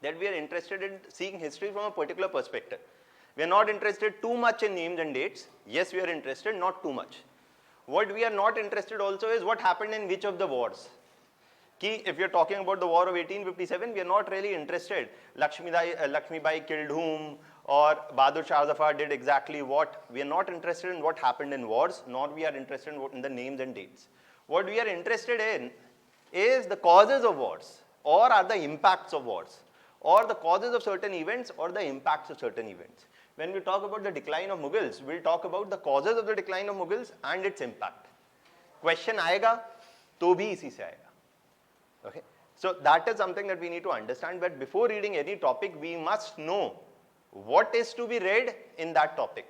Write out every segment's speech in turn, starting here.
that we are interested in seeing history from a particular perspective. We are not interested too much in names and dates. Yes, we are interested, not too much. What we are not interested also is what happened in which of the wars. If you're talking about the war of 1857, we are not really interested. Lakshmi Bai killed whom, or Bahadur Shah Zafar did exactly what. We are not interested in what happened in wars, nor we are interested in the names and dates. What we are interested in is the causes of wars, or are the impacts of wars, or the causes of certain events, or the impacts of certain events. When we talk about the decline of Mughals, we'll talk about the causes of the decline of Mughals and its impact. Question आएगा तो भी इसी से आएगा. Okay, so that is something that we need to understand. But before reading any topic, we must know what is to be read in that topic.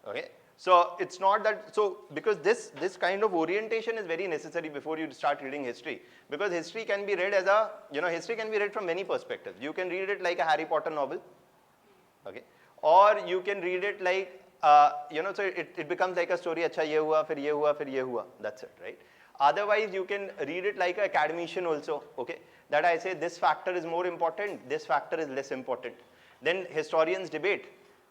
Okay, so it's not that, so because this kind of orientation is very necessary before you start reading history, because history can be read as a, history can be read from many perspectives. You can read it like a Harry Potter novel. Okay, or you can read it like, so it becomes like a story, acha ye hua, fir ye hua, fir ye hua. That's it, right? Otherwise, you can read it like an academician also, okay? That I say this factor is more important, this factor is less important. Then historians debate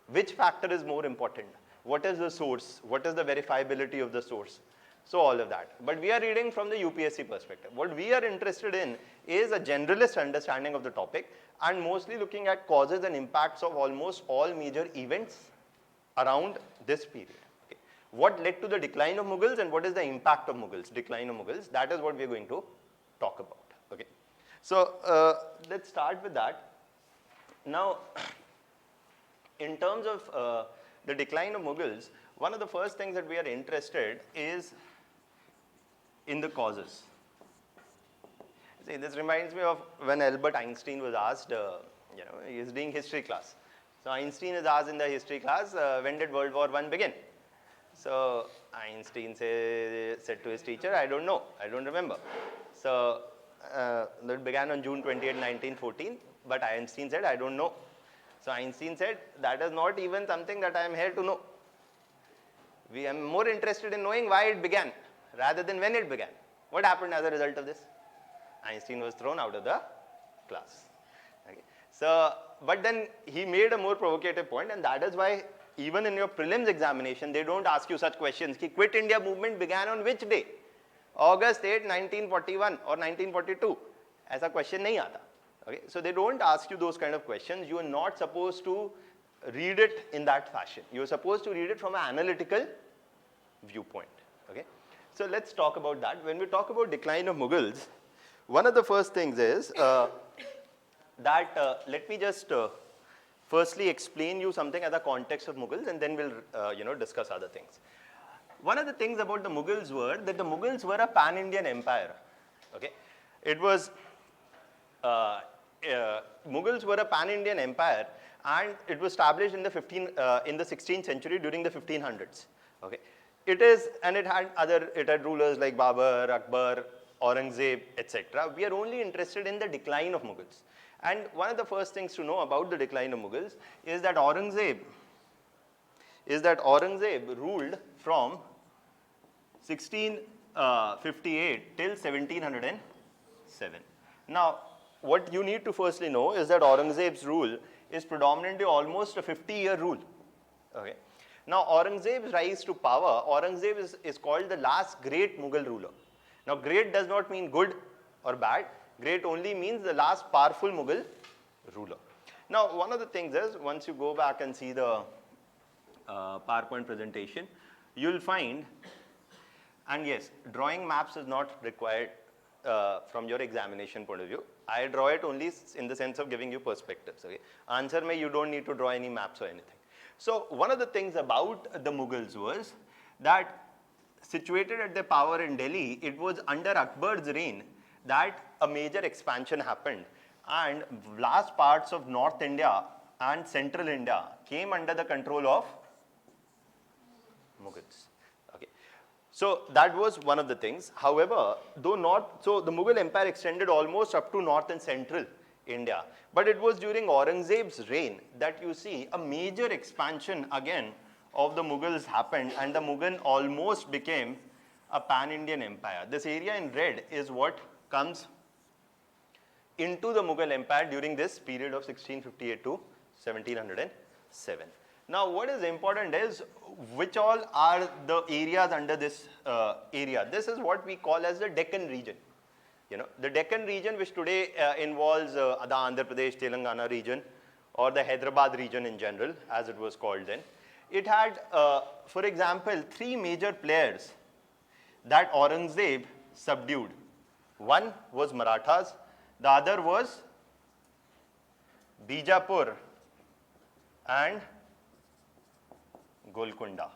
which factor is more important. What is the source? What is the verifiability of the source? So all of that. But we are reading from the UPSC perspective. What we are interested in is a generalist understanding of the topic, and mostly looking at causes and impacts of almost all major events around this period. What led to the decline of Mughals and what is the impact of Mughals, decline of Mughals, that is what we are going to talk about. Okay. So let's start with that. Now, in terms of the decline of Mughals, one of the first things that we are interested is in the causes. See, this reminds me of when Albert Einstein was asked, he is doing history class. So Einstein is asked in the history class, when did World War I begin? So Einstein said to his teacher, I don't know, I don't remember. So that began on June 28, 1914, but Einstein said, I don't know. So Einstein said, that is not even something that I am here to know. We are more interested in knowing why it began, rather than when it began. What happened as a result of this? Einstein was thrown out of the class. Okay. So, but then he made a more provocative point, and that is why even in your prelims examination, they don't ask you such questions. Ki Quit India movement began on which day? August 8, 1941 or 1942. Aisa question nahi aata. Okay? So they don't ask you those kind of questions. You are not supposed to read it in that fashion. You are supposed to read it from an analytical viewpoint. Okay? So let's talk about that. When we talk about decline of Mughals, one of the first things is that let me just firstly explain you something at the context of Mughals, and then we'll discuss other things. One of the things about the Mughals were that the Mughals were a pan-Indian empire. Okay, it was Mughals were a pan-Indian empire, and it was established in the 16th century during the 1500s. Okay, it had rulers like Babur, Akbar, Aurangzeb, etc. We are only interested in the decline of Mughals. And one of the first things to know about the decline of Mughals is that Aurangzeb ruled from 1658 till 1707. Now, what you need to firstly know is that Aurangzeb's rule is predominantly almost a 50-year rule. Okay. Now, Aurangzeb's rise to power, Aurangzeb is called the last great Mughal ruler. Now, great does not mean good or bad. Great only means the last powerful Mughal ruler. Now, one of the things is, once you go back and see the PowerPoint presentation, you'll find, and yes, drawing maps is not required from your examination point of view. I draw it only in the sense of giving you perspectives. Okay? Answer me, you don't need to draw any maps or anything. So, one of the things about the Mughals was that situated at their power in Delhi, it was under Akbar's reign that a major expansion happened, and vast parts of North India and Central India came under the control of Mughals. Okay. So that was one of the things. However, the Mughal Empire extended almost up to North and Central India. But it was during Aurangzeb's reign that you see a major expansion again of the Mughals happened, and the Mughal almost became a pan-Indian empire. This area in red is what comes into the Mughal Empire during this period of 1658 to 1707. Now what is important is which all are the areas under this area. This is what we call as the Deccan region. You know, the Deccan region, which today involves the Andhra Pradesh, Telangana region, or the Hyderabad region in general, as it was called then. It had, for example, three major players that Aurangzeb subdued. One was Marathas, the other was Bijapur and Golconda.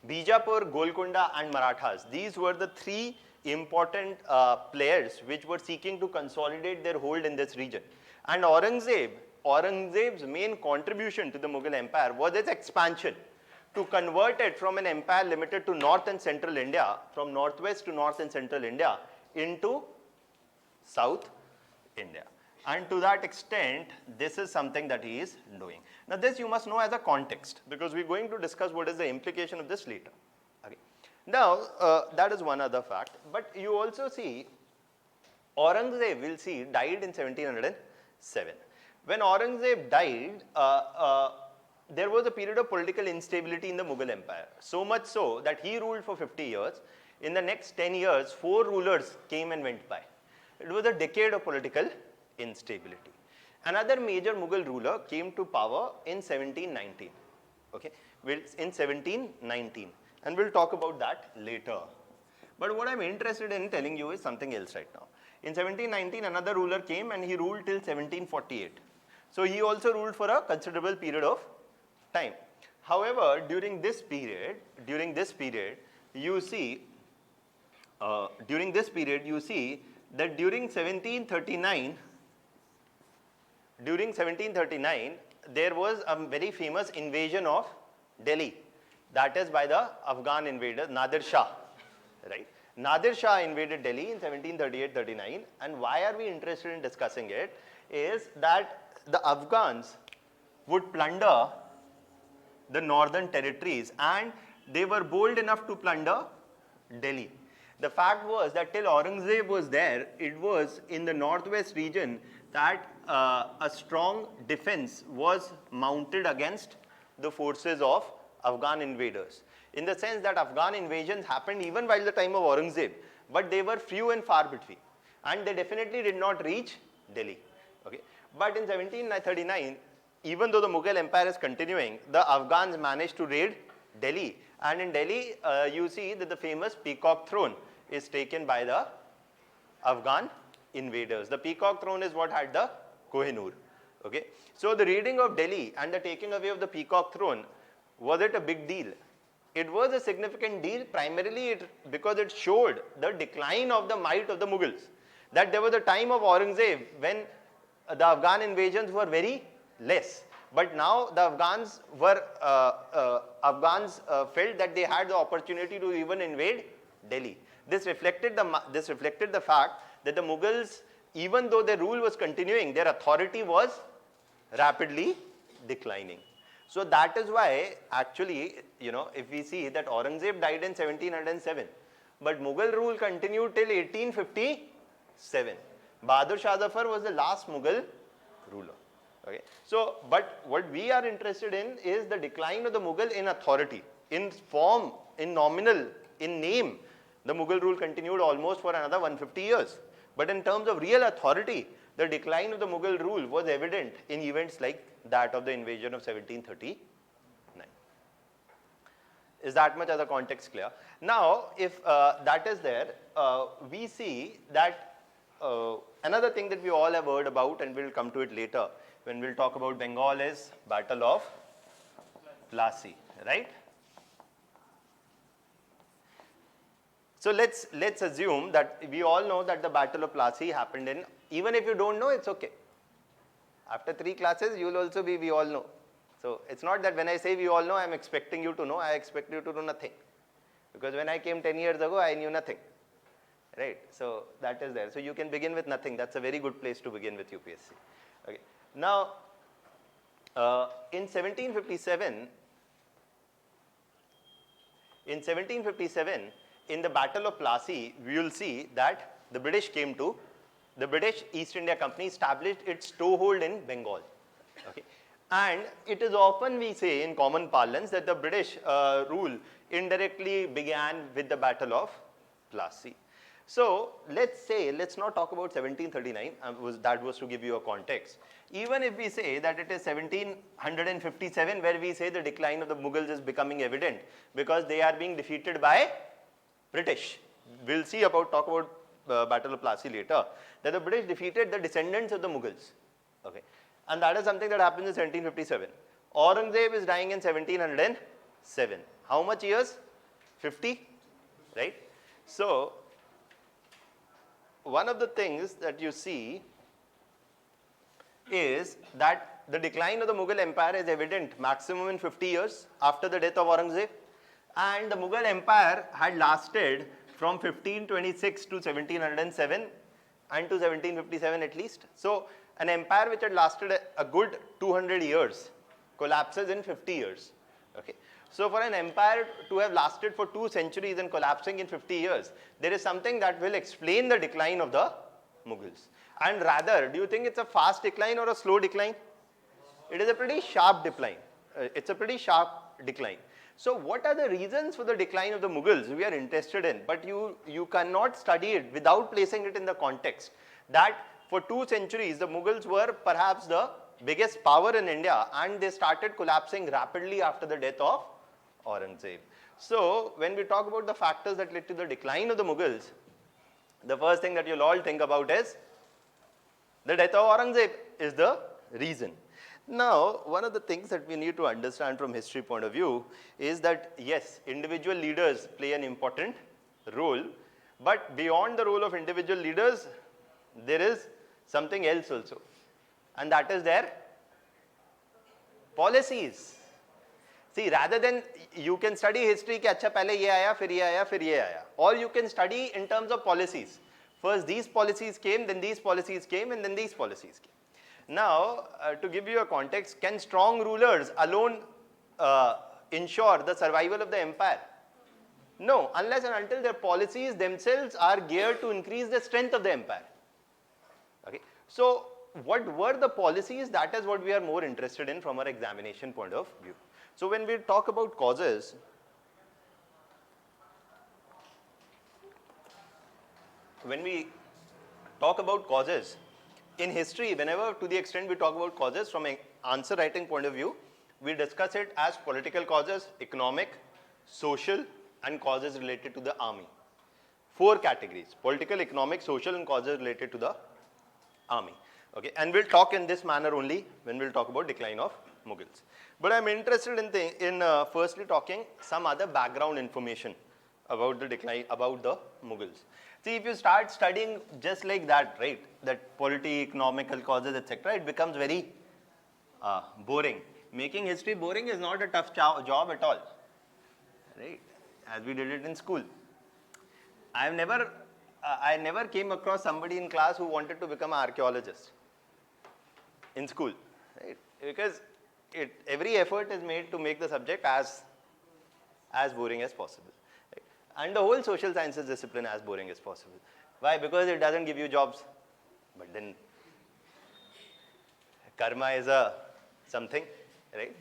Bijapur, Golconda and Marathas, these were the three important players which were seeking to consolidate their hold in this region. And Aurangzeb's main contribution to the Mughal Empire was its expansion to convert it from an empire limited to North and Central India, from Northwest to North and Central India, into South India. And to that extent, this is something that he is doing. Now this you must know as a context, because we're going to discuss what is the implication of this later. Okay. Now, that is one other fact, but you also see Aurangzeb, we'll see, died in 1707. When Aurangzeb died, there was a period of political instability in the Mughal Empire, so much so that he ruled for 50 years. In the next 10 years, 4 rulers came and went by. It was a decade of political instability. Another major Mughal ruler came to power in 1719, okay, in 1719, and we'll talk about that later. But what I'm interested in telling you is something else right now. In 1719, another ruler came and he ruled till 1748. So he also ruled for a considerable period of time. However, during this period, you see that during 1739, there was a very famous invasion of Delhi, that is by the Afghan invader Nadir Shah, right? Nadir Shah invaded Delhi in 1738-39, and why are we interested in discussing it is that the Afghans would plunder the northern territories, and they were bold enough to plunder Delhi. The fact was that till Aurangzeb was there, it was in the northwest region that a strong defense was mounted against the forces of Afghan invaders. In the sense that Afghan invasions happened even while the time of Aurangzeb, but they were few and far between, and they definitely did not reach Delhi. Okay. But in 1739, even though the Mughal Empire is continuing, the Afghans managed to raid Delhi, and in Delhi, you see that the famous Peacock Throne is taken by the Afghan invaders. The Peacock Throne is what had the Kohinoor. Okay. So the raiding of Delhi and the taking away of the Peacock Throne, was it a big deal? It was a significant deal primarily because it showed the decline of the might of the Mughals. That there was a time of Aurangzeb when the Afghan invasions were very less. But now the Afghans felt that they had the opportunity to even invade Delhi. This reflected the fact that the Mughals, even though their rule was continuing, their authority was rapidly declining. So that is why actually, if we see that Aurangzeb died in 1707, but Mughal rule continued till 1857. Bahadur Shah Zafar was the last Mughal ruler. Okay. So, but what we are interested in is the decline of the Mughal in authority, in form, in nominal, in name. The Mughal rule continued almost for another 150 years. But in terms of real authority, the decline of the Mughal rule was evident in events like that of the invasion of 1739. Is that much as a context clear? Now, if that is there, we see that another thing that we all have heard about, and we'll come to it later when we'll talk about Bengal, is Battle of Plassey, right? So let's assume that we all know that the Battle of Plassey happened in, even if you don't know, it's okay. After 3 classes, you will also be, we all know. So it's not that when I say we all know, I'm expecting you to know, I expect you to know nothing. Because when I came 10 years ago, I knew nothing. Right? So that is there. So you can begin with nothing. That's a very good place to begin with UPSC. Okay. Now, in 1757, in the Battle of Plassey, we will see that the British came to the British East India Company established its toehold in Bengal. Okay. And it is often we say in common parlance that the British rule indirectly began with the Battle of Plassey. So let's not talk about 1739, that was to give you a context. Even if we say that it is 1757 where we say the decline of the Mughals is becoming evident because they are being defeated by British. We'll see talk about Battle of Plassey later, that the British defeated the descendants of the Mughals. Okay. And that is something that happens in 1757. Aurangzeb is dying in 1707. How much years? 50, right? So, one of the things that you see is that the decline of the Mughal Empire is evident maximum in 50 years after the death of Aurangzeb. And the Mughal Empire had lasted from 1526 to 1707 and to 1757 at least. So, an empire which had lasted a good 200 years collapses in 50 years. Okay. So, for an empire to have lasted for 2 centuries and collapsing in 50 years, there is something that will explain the decline of the Mughals. And rather, do you think it's a fast decline or a slow decline? It is a pretty sharp decline. It's a pretty sharp decline. So, what are the reasons for the decline of the Mughals we are interested in? But you cannot study it without placing it in the context that for 2 centuries the Mughals were perhaps the biggest power in India and they started collapsing rapidly after the death of Aurangzeb. So, when we talk about the factors that led to the decline of the Mughals, the first thing that you'll all think about is the death of Aurangzeb is the reason. Now, one of the things that we need to understand from history point of view is that yes, individual leaders play an important role, but beyond the role of individual leaders, there is something else also, and that is their policies. See, rather than you can study history कि अच्छा पहले ये आया फिर ये आया फिर ये आया, or you can study in terms of policies. First these policies came, then these policies came, and then these policies came. Now, to give you a context, can strong rulers alone ensure the survival of the empire? No, unless and until their policies themselves are geared to increase the strength of the empire. Okay. So, what were the policies? That is what we are more interested in from our examination point of view. So, when we talk about causes, in history, whenever to the extent we talk about causes from an answer writing point of view, we discuss it as political causes, economic, social, and causes related to the army. 4 categories: political, economic, social, and causes related to the army. Okay, and we'll talk in this manner only when we'll talk about decline of Mughals. But I'm interested in firstly talking some other background information about the decline, about the Mughals. See, if you start studying just like that, right, that polity, economical causes, etc., it becomes very boring. Making history boring is not a tough job at all, right, as we did it in school. I never came across somebody in class who wanted to become an archaeologist in school, right, because every effort is made to make the subject as boring as possible. And the whole social sciences discipline as boring as possible. Why? Because it doesn't give you jobs. But then karma is a something, right?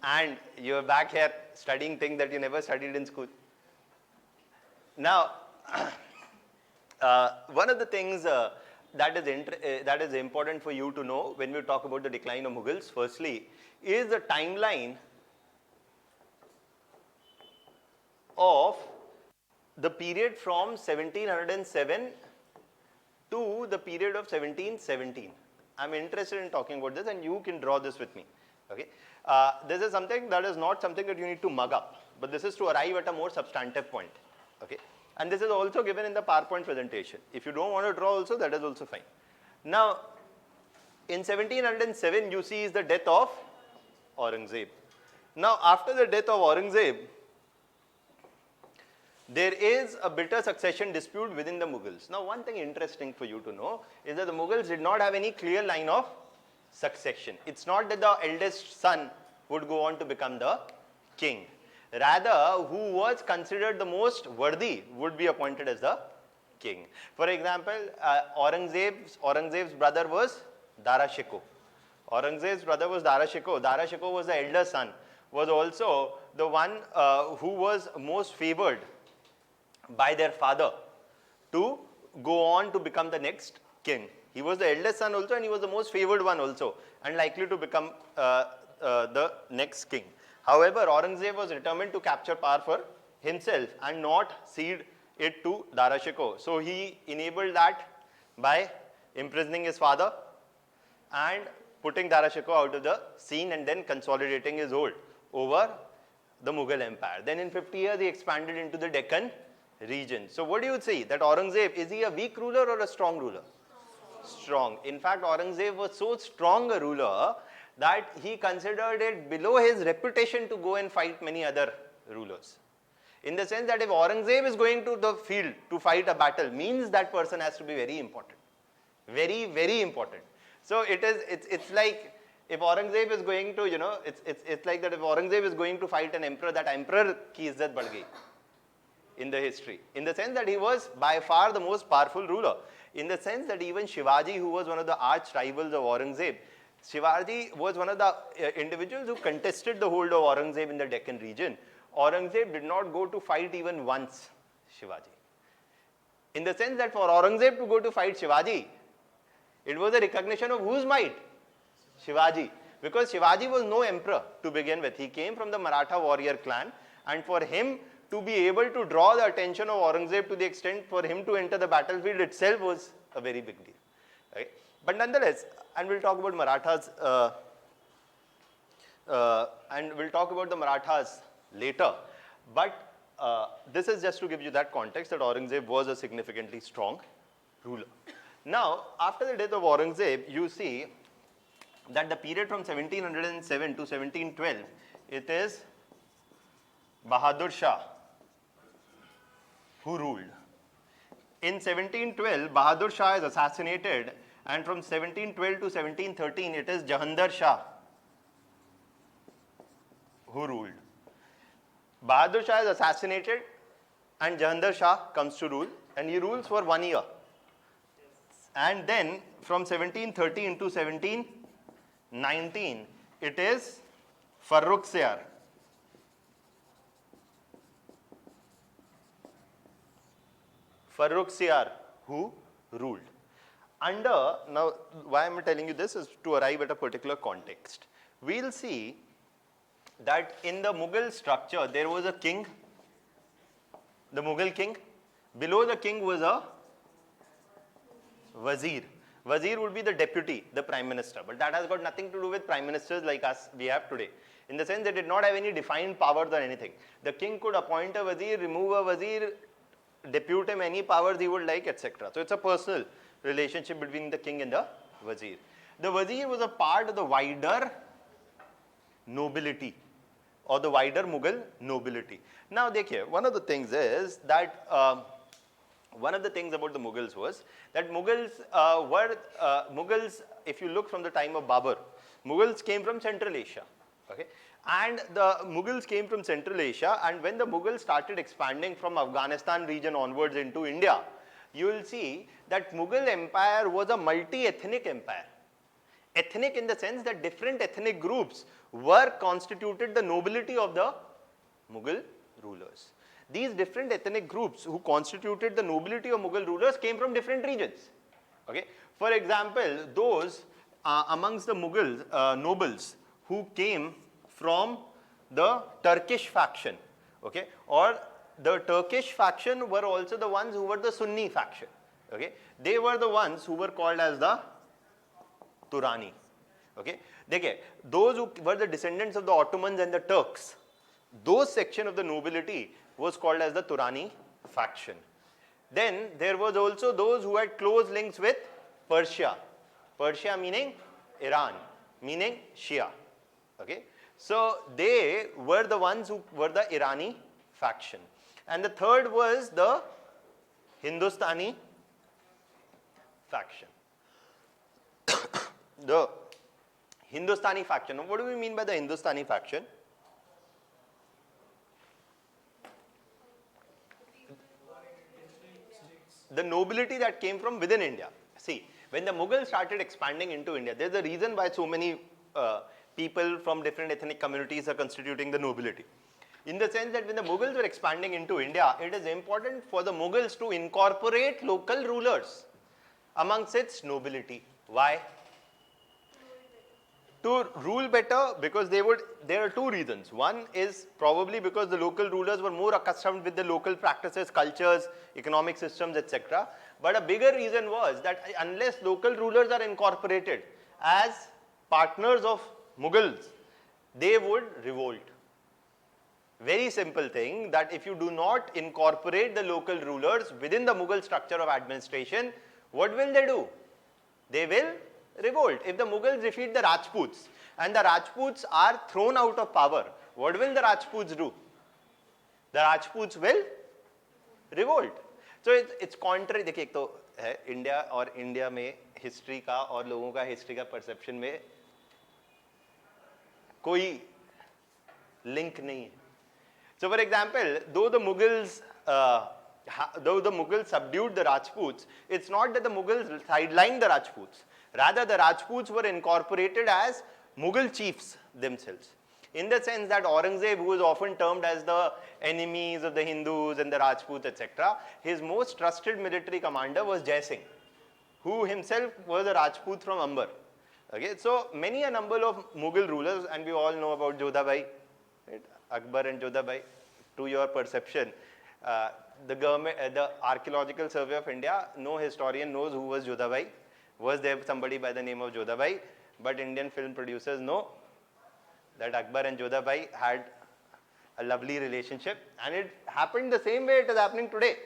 And you're back here studying things that you never studied in school. Now, one of the things that is important for you to know when we talk about the decline of Mughals, firstly, is the timeline of the period from 1707 to the period of 1717. I'm interested in talking about this and you can draw this with me. Okay. This is something that is not something that you need to mug up, but this is to arrive at a more substantive point. Okay. And this is also given in the PowerPoint presentation. If you don't want to draw also, that is also fine. Now, in 1707, you see is the death of Aurangzeb. Now, after the death of Aurangzeb, there is a bitter succession dispute within the Mughals. Now, one thing interesting for you to know is that the Mughals did not have any clear line of succession. It's not that the eldest son would go on to become the king. Rather, who was considered the most worthy would be appointed as the king. For example, Aurangzeb's brother was Dara Shikoh. Aurangzeb's brother was Dara Shikoh. Dara Shikoh was the elder son, was also the one who was most favored by their father to go on to become the next king. He was the eldest son also, and he was the most favored one also, and likely to become the next king. However, Aurangzeb was determined to capture power for himself and not cede it to Dara Shikoh. So he enabled that by imprisoning his father and putting Dara Shikoh out of the scene, and then consolidating his hold over the Mughal Empire. Then in 50 years, he expanded into the Deccan region. So what do you say? That Aurangzeb, is he a weak ruler or a strong ruler? Strong. In fact, Aurangzeb was so strong a ruler that he considered it below his reputation to go and fight many other rulers. In the sense that if Aurangzeb is going to the field to fight a battle, means that person has to be very important. Very, very important. So it's like if Aurangzeb is going to, it's like that if Aurangzeb is going to fight an emperor, that emperor ki izzat badh gayi in the history. In the sense that he was by far the most powerful ruler. In the sense that even Shivaji, who was one of the arch rivals of Aurangzeb, Shivaji was one of the individuals who contested the hold of Aurangzeb in the Deccan region. Aurangzeb did not go to fight even once Shivaji. In the sense that for Aurangzeb to go to fight Shivaji, it was a recognition of whose might? Shivaji. Because Shivaji was no emperor to begin with. He came from the Maratha warrior clan, and for him to be able to draw the attention of Aurangzeb to the extent for him to enter the battlefield itself was a very big deal. Right? But nonetheless, and we'll talk about Marathas, later. But this is just to give you that context that Aurangzeb was a significantly strong ruler. Now, after the death of Aurangzeb, you see that the period from 1707 to 1712, it is Bahadur Shah who ruled. In 1712, Bahadur Shah is assassinated, and from 1712 to 1713, it is Jahandar Shah who ruled. Bahadur Shah is assassinated, and Jahandar Shah comes to rule, and he rules for 1 year. And then from 1713 to 1719, it is Farrukhsiyar. Farrukhsiyar who ruled. Now why am I telling you this is to arrive at a particular context. We'll see that in the Mughal structure, there was a king, the Mughal king. Below the king was a Wazir. Wazir would be the deputy, the prime minister, but that has got nothing to do with prime ministers like us we have today. In the sense they did not have any defined powers or anything. The king could appoint a Wazir, remove a Wazir, depute him any powers he would like, etc. So it's a personal relationship between the king and the Wazir. The Wazir was a part of the wider nobility or the wider Mughal nobility. Now, dekhiye, one of the things is that one of the things about the Mughals was that Mughals, if you look from the time of Babur, Mughals came from Central Asia. Okay? And the Mughals came from Central Asia, and when the Mughals started expanding from Afghanistan region onwards into India, you will see that Mughal empire was a multi-ethnic empire. Ethnic in the sense that different ethnic groups were constituted the nobility of the Mughal rulers. These different ethnic groups who constituted the nobility of Mughal rulers came from different regions. Okay? For example, those amongst the Mughal nobles who came from the Turkish faction, okay, or the Turkish faction were also the ones who were the Sunni faction. Okay? They were the ones who were called as the Turani. Okay? Those who were the descendants of the Ottomans and the Turks, those section of the nobility was called as the Turani faction. Then there was also those who had close links with Persia. Persia meaning Iran, meaning Shia. Okay? So they were the ones who were the Irani faction. And the third was the Hindustani faction. The Hindustani faction. Now, what do we mean by the Hindustani faction? the nobility that came from within India. See, when the Mughals started expanding into India, there's a reason why so many people from different ethnic communities are constituting the nobility. In the sense that when the Mughals were expanding into India, it is important for the Mughals to incorporate local rulers amongst its nobility. Why? To rule better, because there are two reasons. One is probably because the local rulers were more accustomed with the local practices, cultures, economic systems, etc. But a bigger reason was that unless local rulers are incorporated as partners of Mughals, they would revolt. Very simple thing, that if you do not incorporate the local rulers within the Mughal structure of administration, what will they do? They will revolt. If the Mughals defeat the Rajputs and the Rajputs are thrown out of power, what will the Rajputs do? The Rajputs will revolt. So it's contrary. देखिए एक तो है India और India में history का और लोगों का हिस्ट्री का परसेप्शन में कोई लिंक नहीं है. So for example, though the Mughals subdued the Rajputs, it's not that the Mughals sidelined the Rajputs. Rather, the Rajputs were incorporated as Mughal chiefs themselves. In the sense that Aurangzeb, who was often termed as the enemies of the Hindus and the Rajputs, etc., his most trusted military commander was Jai Singh, who himself was a Rajput from Amber. Okay, so many a number of Mughal rulers, and we all know about Jodha Bai, right? Akbar and Jodha Bai. To your perception, the government, the Archaeological Survey of India, no historian knows who was Jodha Bai. Was there somebody by the name of Jodha Bai? But Indian film producers know that Akbar and Jodha Bai had a lovely relationship, and it happened the same way it is happening today.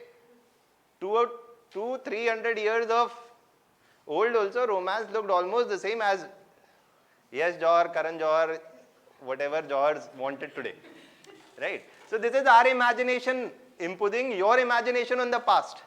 200-300 years of old also, romance looked almost the same as Yash Johar, Karan Johar, whatever Johars wanted today, right? So this is our imagination imposing your imagination on the past.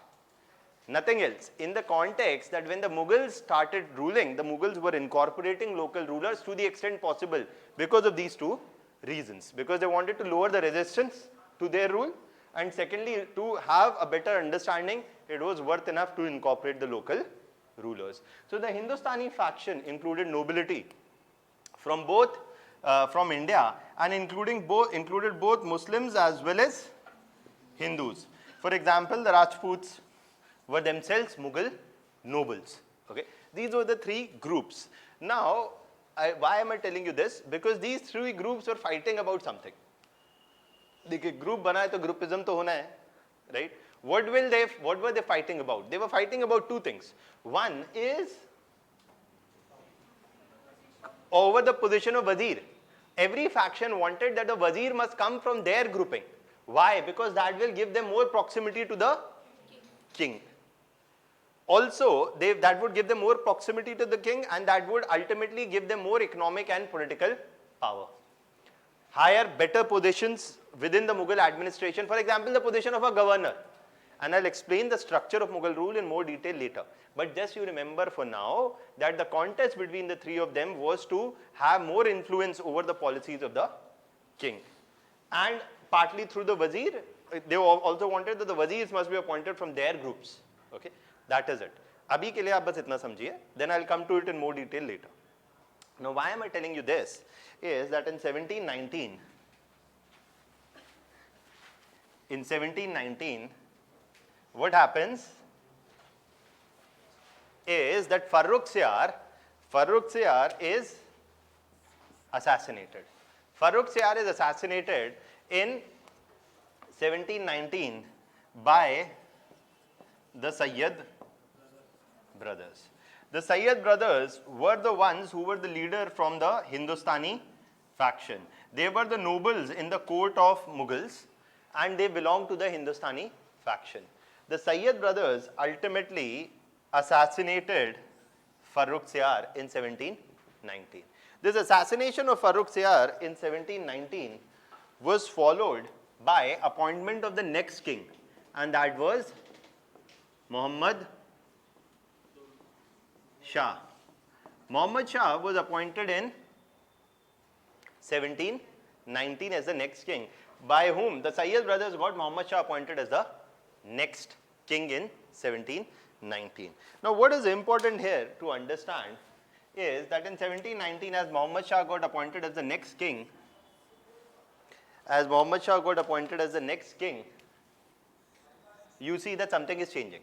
Nothing else. In the context that when the Mughals started ruling, the Mughals were incorporating local rulers to the extent possible because of these two reasons. Because they wanted to lower the resistance to their rule, and secondly, to have a better understanding, it was worth enough to incorporate the local rulers. So the Hindustani faction included nobility from both from India, and included both Muslims as well as Hindus. For example, the Rajputs were themselves Mughal nobles. Okay, these were the three groups. Now, why am I telling you this? Because these three groups were fighting about something. देखिए group बना है तो groupism तो होना है, right? What were they fighting about? They were fighting about two things. One is over the position of wazir. Every faction wanted that the wazir must come from their grouping. Why? Because that will give them more proximity to the king. Also, that would give them more proximity to the king, and that would ultimately give them more economic and political power. Higher, better positions within the Mughal administration. For example, the position of a governor. And I'll explain the structure of Mughal rule in more detail later. But just you remember for now that the contest between the three of them was to have more influence over the policies of the king. And partly through the wazir, they also wanted that the wazirs must be appointed from their groups. Okay, that is it. Abhi ke liye aap bas itna samjhiye, then I'll come to it in more detail later. Now, why am I telling you this? Is that in 1719, what happens is that Farrukh Siyar is assassinated. Farrukh Siyar is assassinated in 1719 by the Sayyid brothers. The Sayyid brothers were the ones who were the leader from the Hindustani faction. They were the nobles in the court of Mughals, and they belonged to the Hindustani faction. The Sayyid brothers ultimately assassinated Farrukh Siyar in 1719. This assassination of Farrukh Siyar in 1719 was followed by appointment of the next king, and that was Muhammad Shah. Muhammad Shah was appointed in 1719 as the next king, by whom the Sayyid brothers got Muhammad Shah appointed as the next king in 1719. Now what is important here to understand is that in 1719, as Muhammad Shah got appointed as the next king, you see that something is changing.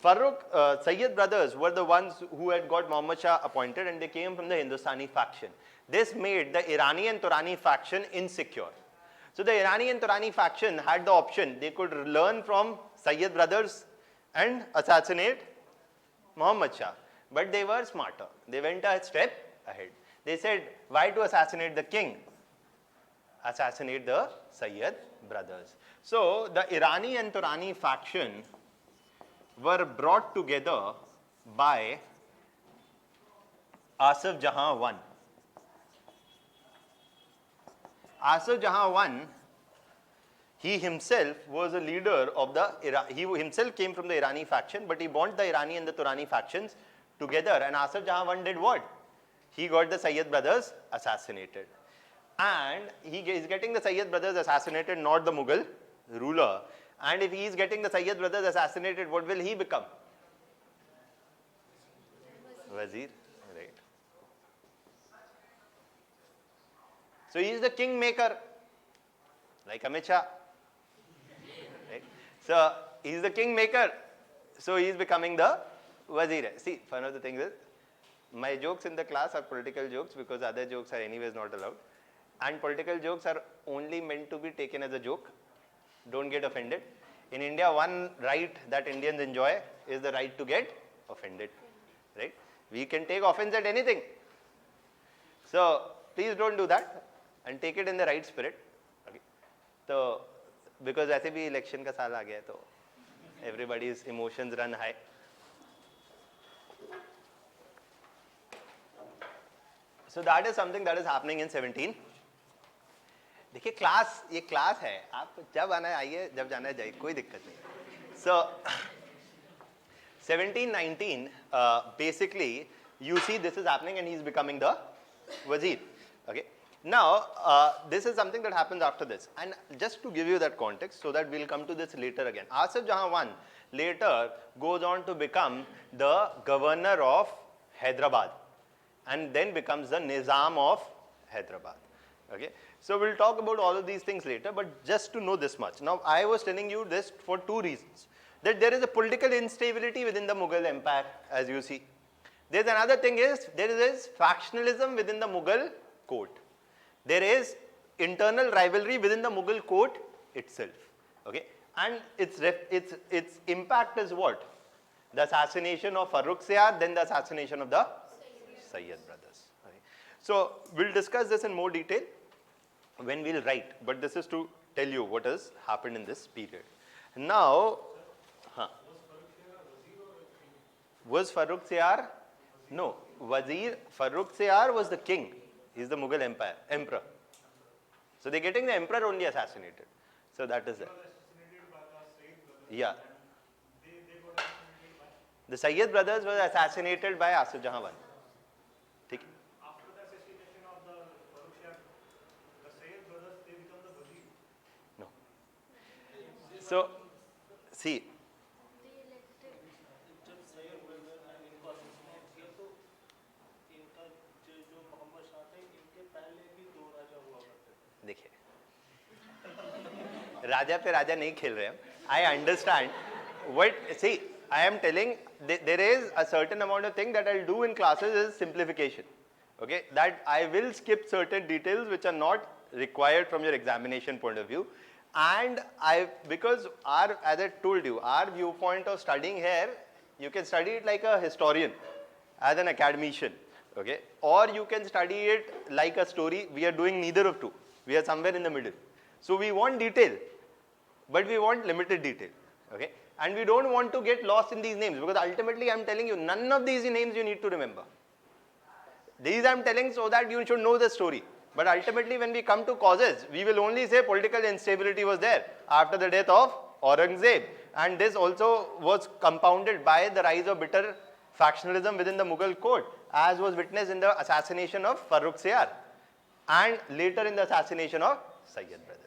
Sayyid brothers were the ones who had got Muhammad Shah appointed, and they came from the Hindustani faction. This made the Irani and Turani faction insecure. So the Irani and Turani faction had the option, they could learn from Sayyid brothers and assassinate Muhammad Shah. But they were smarter. They went a step ahead. They said, why to assassinate the king? Assassinate the Sayyid brothers. So the Irani and Turani faction were brought together by Asif Jahan I. Asif Jahan I, he himself was a leader of the he himself came from the Irani faction, but he bonded the Irani and the Turani factions together. And Asif Jahan I did what? He got the Sayyid brothers assassinated. And he is getting the Sayyid brothers assassinated, not the Mughal ruler. And if he is getting the Sayyid brothers assassinated, what will he become? Wazir, right. So he is the kingmaker, like Amit Shah. Right? So he is the kingmaker. So he is becoming the Wazir. See, one of the things is, my jokes in the class are political jokes because other jokes are anyways not allowed. And political jokes are only meant to be taken as a joke. Don't get offended. In India, one right that Indians enjoy is the right to get offended. Right? We can take offense at anything. So please don't do that and take it in the right spirit. Okay? So, because ऐसे भी election का साल आ गया है तो everybody's emotions run high. So that is something that is happening in 17. देखिए class, ये class है, आप जब आना है आइए, जब जाना है जाइए, कोई दिक्कत नहीं. So 1719, basically you see this is happening and he is becoming the Wazir. Okay. Now this is something that happens after this, and just to give you that context so that we'll come to this later again. Asif Jahan I later goes on to become the governor of Hyderabad and then becomes the Nizam of Hyderabad. Okay. So we'll talk about all of these things later, but just to know this much. Now I was telling you this for two reasons. That there is a political instability within the Mughal empire, as you see. There's another thing is, there is factionalism within the Mughal court. There is internal rivalry within the Mughal court itself. Okay. And its impact is what? The assassination of Farrukh Siyar, then the assassination of the Sayyid brothers. Okay. So we'll discuss this in more detail when we'll write, but this is to tell you what has happened in this period. Now, was Farrukh Siyar? No, Farrukh Siyar was the king. He's the Mughal emperor. So they're getting the emperor only assassinated. So that is it. Yeah. The Sayyid brothers were assassinated by Asif Jahan I. After the assassination of the Farrukh Siyar, the Sayyid brothers, they become the Wazir. No. So, see. देखिए, राजा पे राजा नहीं खेल रहे हम. I understand. What, see, I am telling, there is a certain amount of thing that I'll do in classes is simplification. Okay, that I will skip certain details which are not required from your examination point of view. And because as I told you, our viewpoint of studying here, you can study it like a historian, as an academician. Okay, or you can study it like a story. We are doing neither of two. We are somewhere in the middle. So we want detail, but we want limited detail. Okay, and we don't want to get lost in these names, because ultimately I am telling you, none of these names you need to remember. These I am telling so that you should know the story. But ultimately when we come to causes, we will only say political instability was there after the death of Aurangzeb. And this also was compounded by the rise of bitter factionalism within the Mughal court, as was witnessed in the assassination of Farrukh Siyar and later in the assassination of Sayyid brothers.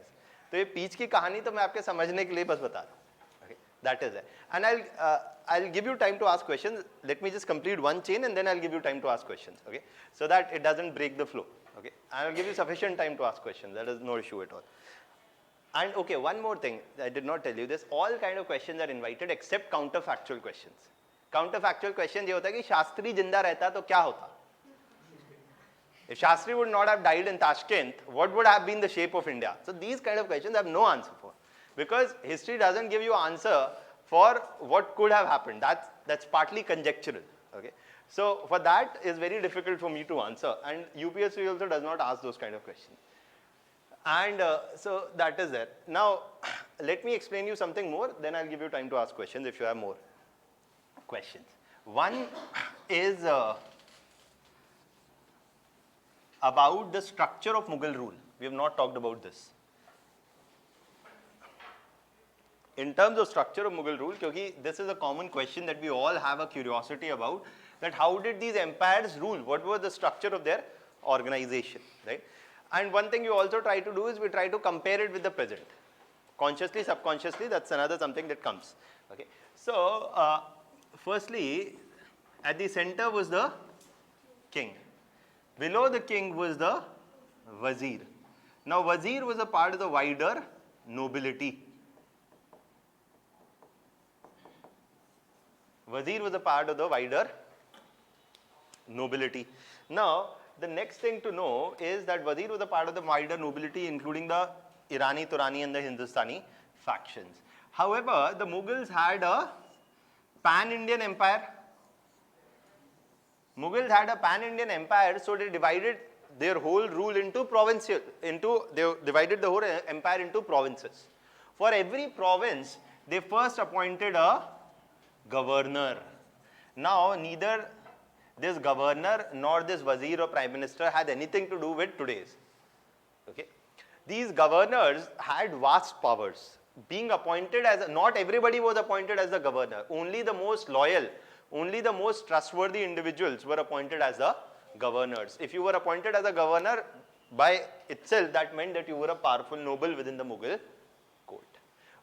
तो ये पीछ की कहानी तो मैं आपके समझने के लिए बस बता रहा हूँ. That is it. And I'll give you time to ask questions. Let me just complete one chain and then I'll give you time to ask questions, okay? So that it doesn't break the flow, okay? And I'll give you sufficient time to ask questions. That is no issue at all. And okay, one more thing, I did not tell you this, all kind of questions are invited except counterfactual questions. Counterfactual questions ये होता है कि शास्त्री जिंदा रहता तो क्या होता? If Shastri would not have died in Tashkent, what would have been the shape of India? So these kind of questions I have no answer for. Because history doesn't give you answer for what could have happened. That's partly conjectural. Okay? So for that is very difficult for me to answer. And UPSC also does not ask those kind of questions. And so that is there. Now, let me explain you something more, then I'll give you time to ask questions if you have more questions. One is about the structure of Mughal rule. We have not talked about this. In terms of structure of Mughal rule, because this is a common question that we all have a curiosity about, that how did these empires rule? What was the structure of their organization, right? And one thing you also try to do is we try to compare it with the present. Consciously, subconsciously, that's another something that comes. Okay. So, firstly, at the center was the king. Below the king was the wazir. Now, wazir was a part of the wider nobility. Wazir was a part of the wider nobility. Now, the next thing to know is that Wazir was a part of the wider nobility, including the Irani, Turani and the Hindustani factions. However, the Mughals had a pan-Indian empire. Mughals had a pan-Indian empire, so they divided their whole rule into provincial, they divided the whole empire into provinces. For every province, they first appointed a governor. Now, neither this governor nor this wazir or prime minister had anything to do with today's. Okay? These governors had vast powers. Being appointed as, not everybody was appointed as the governor. Only the most loyal, only the most trustworthy individuals were appointed as the governors. If you were appointed as a governor, by itself, that meant that you were a powerful noble within the Mughal court.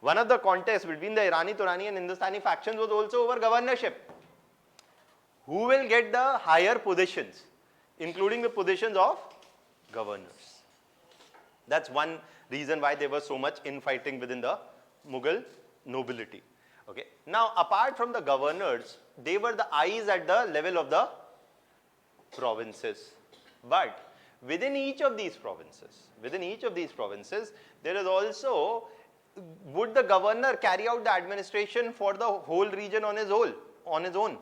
One of the contests between the Irani, Turani and Hindustani factions was also over governorship. Who will get the higher positions, including the positions of governors? That's one reason why there was so much infighting within the Mughal nobility. Okay. Now, apart from the governors, they were the eyes at the level of the provinces. But within each of these provinces, there is also, would the governor carry out the administration for the whole region on his own?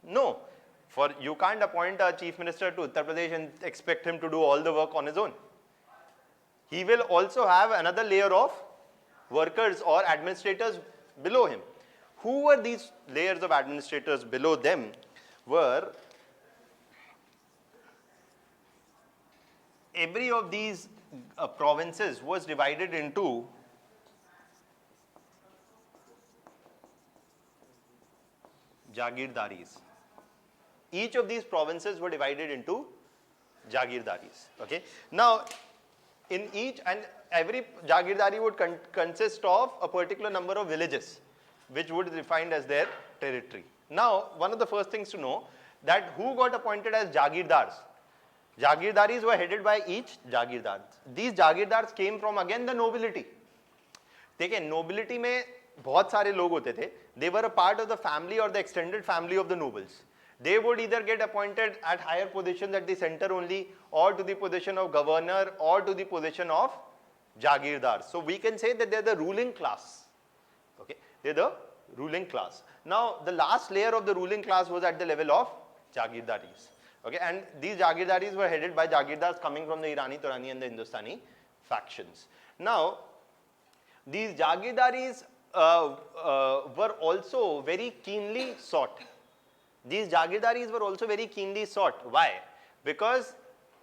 No. For you can't appoint a chief minister to Uttar Pradesh and expect him to do all the work on his own. He will also have another layer of workers or administrators below him. Who were these layers of administrators below them? Were every of these provinces was divided into Jagirdaris. Each of these provinces were divided into Jagirdaris. Okay. Now, in each and every Jagirdari would consist of a particular number of villages, which would be defined as their territory. Now, one of the first things to know that who got appointed as Jagirdars. Jagirdaris were headed by each Jagirdar. These Jagirdars came from again the nobility. देखिए nobility में बहुत सारे लोग होते थे. They were a part of the family or the extended family of the nobles. They would either get appointed at higher positions at the center only, or to the position of governor, or to the position of Jagirdar. So we can say that they're the ruling class. Okay, they're the ruling class. Now the last layer of the ruling class was at the level of Jagirdaris. Okay, and these Jagirdaris were headed by Jagirdars coming from the Irani, Turani and the Hindustani factions. Now, these Jagirdaris were also very keenly sought. These Jagirdaris were also very keenly sought. Why? Because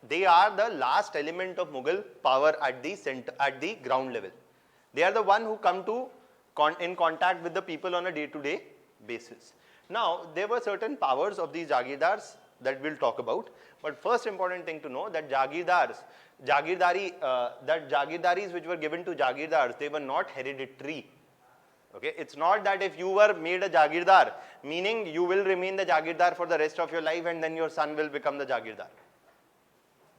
they are the last element of Mughal power at the center, at the ground level. They are the one who come to in contact with the people on a day-to-day basis. Now, there were certain powers of these Jagirdars that we'll talk about. But first important thing to know that Jagirdaris which were given to Jagirdars, they were not hereditary. Okay, it's not that if you were made a Jagirdar, meaning you will remain the Jagirdar for the rest of your life and then your son will become the Jagirdar.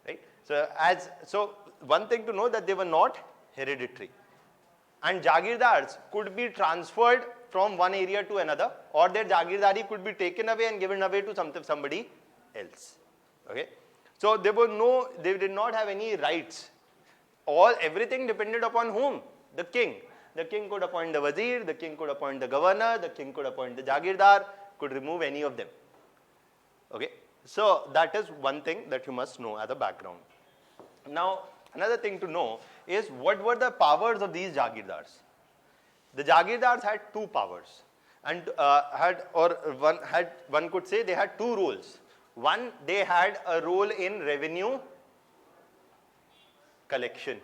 Right? So one thing to know that they were not hereditary. And Jagirdars could be transferred from one area to another, or their Jagirdari could be taken away and given away to somebody else. Okay? So they did not have any rights. Everything depended upon whom? The king. The king could appoint the wazir, the king could appoint the governor, the king could appoint the Jagirdar, could remove any of them. Okay? So that is one thing that you must know as a background. Now, another thing to know is what were the powers of these Jagirdars. The Jagirdars had two powers, and one could say they had two roles. One, they had a role in revenue collection,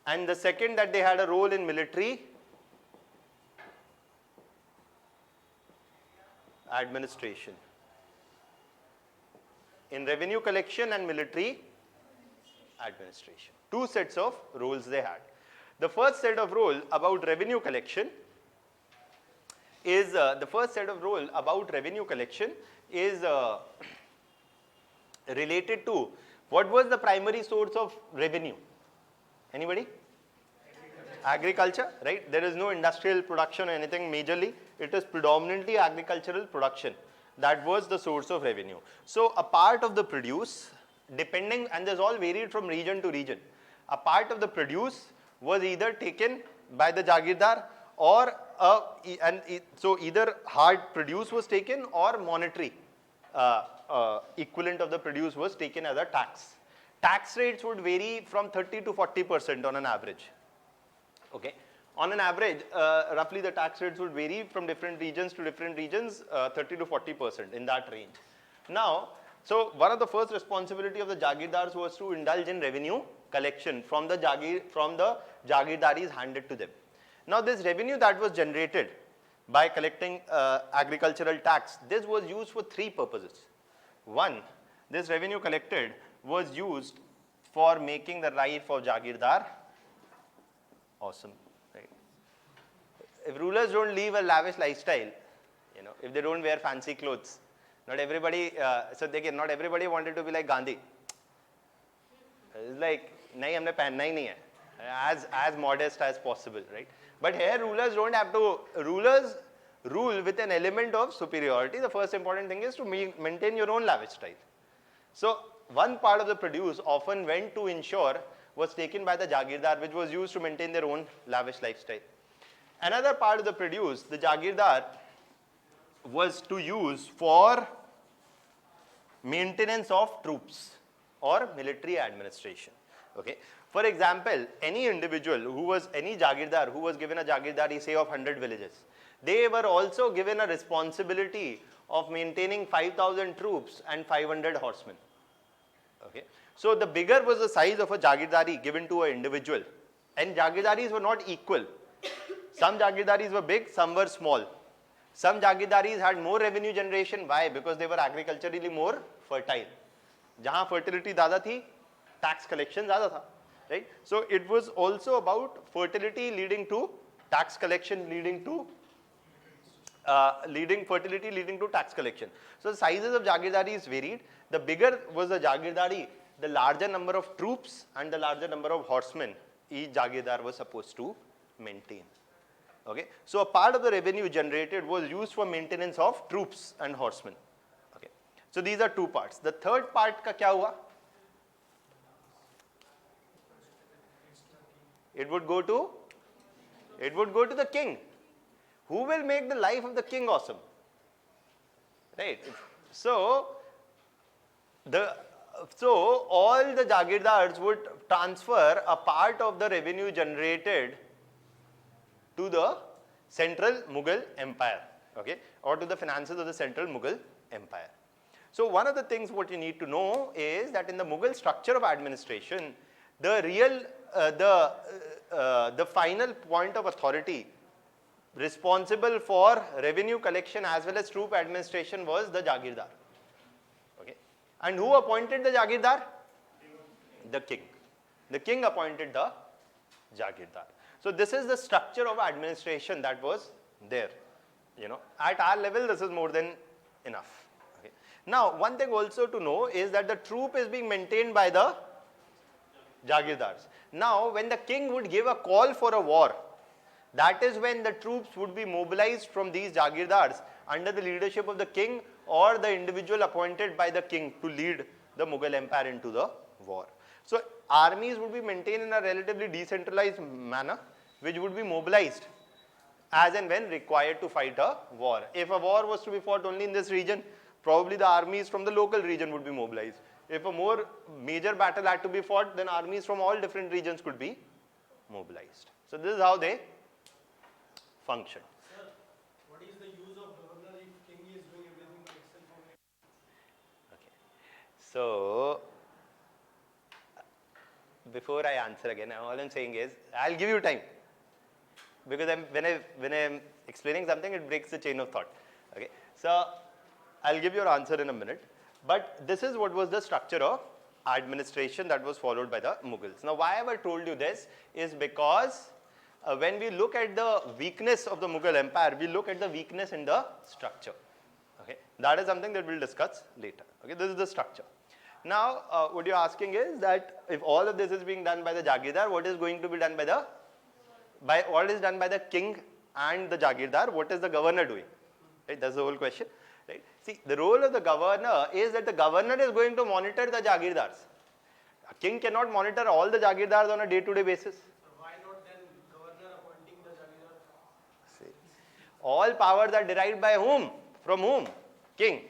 and the second, that they had a role in military administration. In revenue collection and military administration. Two sets of roles they had. The first set of role about revenue collection is related to what was the primary source of revenue? Anybody? Agriculture, right? There is no industrial production or anything majorly. It is predominantly agricultural production. That was the source of revenue. So a part of the produce, depending, and this all varied from region to region, a part of the produce was either taken by the Jagirdar or so either hard produce was taken or monetary equivalent of the produce was taken as a tax. Tax rates would vary from 30 to 40% on an average. Okay. On an average, roughly the tax rates would vary from different regions to different regions, 30 to 40% in that range. Now, so one of the first responsibility of the Jagirdars was to indulge in revenue collection from the Jagirdaris handed to them. Now, this revenue that was generated by collecting agricultural tax, this was used for three purposes. One, this revenue collected was used for making the life of Jagirdar awesome. Right? If rulers don't live a lavish lifestyle, if they don't wear fancy clothes, not everybody wanted to be like Gandhi. It's like, nahi, humne pehenna hi nahi hai. As modest as possible, right? But here rulers don't have to, rulers rule with an element of superiority. The first important thing is to maintain your own lavish style. So one part of the produce often went to ensure was taken by the Jagirdar, which was used to maintain their own lavish lifestyle. Another part of the produce, the Jagirdar was to use for maintenance of troops or military administration. Okay. For example, any individual any Jagirdar who was given a Jagirdari, say of 100 villages, they were also given a responsibility of maintaining 5,000 troops and 500 horsemen. Okay. So the bigger was the size of a Jagirdari given to an individual, and Jagirdaris were not equal. Some Jagirdaris were big, some were small. Some Jagirdaris had more revenue generation. Why? Because they were agriculturally more fertile. Jahan fertility zyada thi, tax collection zyada tha. Right? So it was also about fertility leading to tax collection, leading to fertility leading to tax collection. So the sizes of Jagirdaris varied. The bigger was the Jagirdari, the larger number of troops and the larger number of horsemen each Jagirdar was supposed to maintain. Okay. So a part of the revenue generated was used for maintenance of troops and horsemen. Okay. So these are two parts. The third part ka kya hua? It would go to the king. Who will make the life of the king awesome? Right. So all the Jagirdars would transfer a part of the revenue generated to the central Mughal empire, okay, or to the finances of the central Mughal empire. So one of the things what you need to know is that in the Mughal structure of administration, the final point of authority responsible for revenue collection as well as troop administration was the Jagirdar. Okay. And who appointed the Jagirdar? The king. The king appointed the Jagirdar. So this is the structure of administration that was there. At our level, this is more than enough. Okay. Now, one thing also to know is that the troop is being maintained by the Jagirdars. Now, when the king would give a call for a war, that is when the troops would be mobilized from these Jagirdars under the leadership of the king or the individual appointed by the king to lead the Mughal Empire into the war. So, armies would be maintained in a relatively decentralized manner, which would be mobilized as and when required to fight a war. If a war was to be fought only in this region, probably the armies from the local region would be mobilized. If a more major battle had to be fought, then armies from all different regions could be mobilized. So this is how they function. Sir, what is the use of governor if king is doing everything by himself only? Okay. So before I answer again, all I'm saying is I'll give you time, because when I'm explaining something, it breaks the chain of thought. Okay. So I'll give your answer in a minute. But this is what was the structure of administration that was followed by the Mughals. Now, why have I told you this is because when we look at the weakness of the Mughal Empire, we look at the weakness in the structure. Okay, that is something that we'll discuss later. Okay, this is the structure. Now, what you're asking is that if all of this is being done by the Jagirdar, what is going to be done by what is done by the king and the Jagirdar? What is the governor doing? Right, that's the whole question. Right? See, the role of the governor is that the governor is going to monitor the Jagirdars. A king cannot monitor all the Jagirdars on a day-to-day basis. So why not then governor appointing the Jagirdar? See, all powers are derived by whom? From whom? King.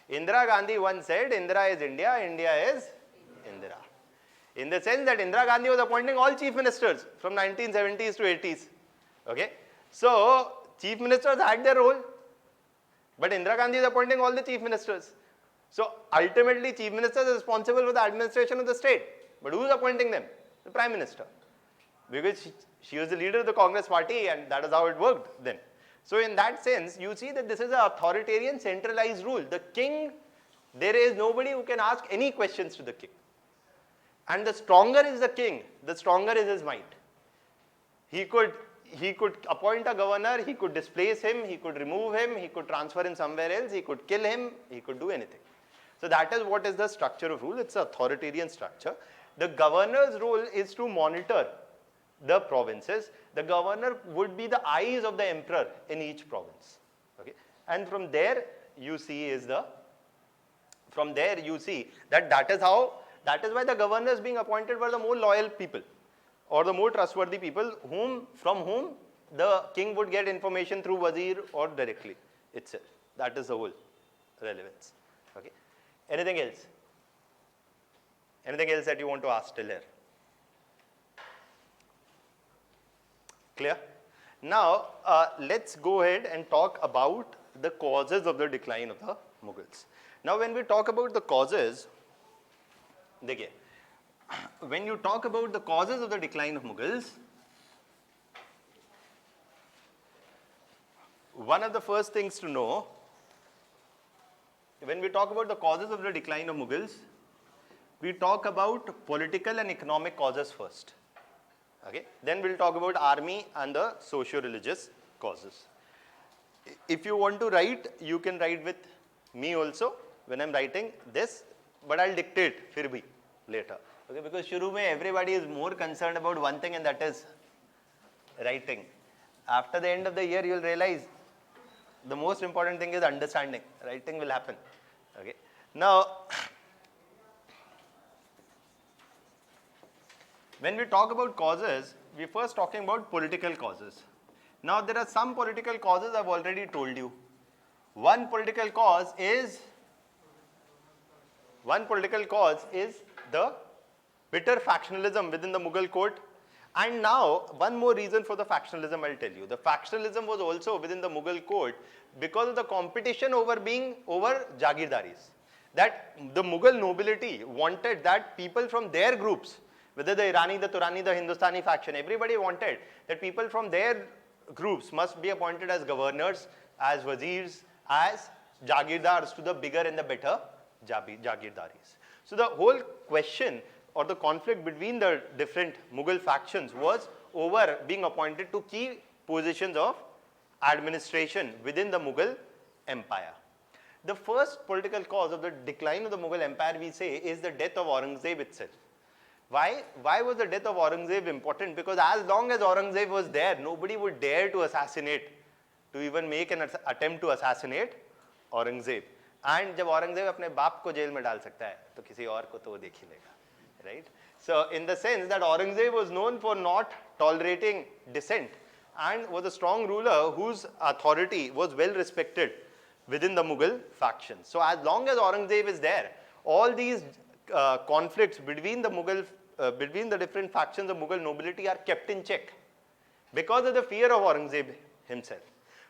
Indira Gandhi once said, Indira is India, India is Indira. In the sense that Indira Gandhi was appointing all chief ministers from 1970s to 80s. Okay? So, chief ministers had their role. But Indira Gandhi is appointing all the chief ministers. So ultimately, chief minister is responsible for the administration of the state. But who is appointing them? The prime minister. Because she was the leader of the Congress party, and that is how it worked then. So in that sense, you see that this is an authoritarian centralized rule. The king, there is nobody who can ask any questions to the king. And the stronger is the king, the stronger is his might. He could appoint a governor, he could displace him, he could remove him, he could transfer him somewhere else, he could kill him, he could do anything. So that is what is the structure of rule. It's an authoritarian structure. The governor's role is to monitor the provinces. The governor would be the eyes of the emperor in each province. Okay? And from there you see that is why the governor is being appointed by the more loyal people, or the more trustworthy people from whom the king would get information through wazir or directly itself. That is the whole relevance. Okay. Anything else? Anything else that you want to ask till here? Clear? Now, let's go ahead and talk about the causes of the decline of the Mughals. Now, when we talk about the causes, when you talk about the causes of the decline of Mughals, one of the first things to know, when we talk about the causes of the decline of Mughals, we talk about political and economic causes first. Okay? Then we'll talk about army and the socio-religious causes. If you want to write, you can write with me also when I'm writing this, but I'll dictate फिर भी later. Okay, because शुरू में everybody is more concerned about one thing, and that is writing. After the end of the year, you will realize the most important thing is understanding. Writing will happen. Okay. Now, when we talk about causes, we're first talking about political causes. Now, there are some political causes I've already told you. One political cause is the bitter factionalism within the Mughal court. And now, one more reason for the factionalism I'll tell you. The factionalism was also within the Mughal court because of the competition over Jagirdaris. That the Mughal nobility wanted that people from their groups, whether the Irani, the Turani, the Hindustani faction, everybody wanted that people from their groups must be appointed as governors, as wazirs, as Jagirdars to the bigger and the better Jagirdaris. So the whole question or the conflict between the different Mughal factions was over being appointed to key positions of administration within the Mughal Empire. The first political cause of the decline of the Mughal Empire, we say, is the death of Aurangzeb itself. Why? Why was the death of Aurangzeb important? Because as long as Aurangzeb was there, nobody would dare to assassinate, to even make an attempt to assassinate Aurangzeb. And जब औरंगजेब अपने बाप को jail में डाल सकता है, तो किसी और को तो वो देख ही लेगा, right? So in the sense that Aurangzeb was known for not tolerating dissent and was a strong ruler whose authority was well respected within the Mughal faction. So as long as Aurangzeb is there, all these conflicts between the between the different factions of Mughal nobility are kept in check because of the fear of Aurangzeb himself.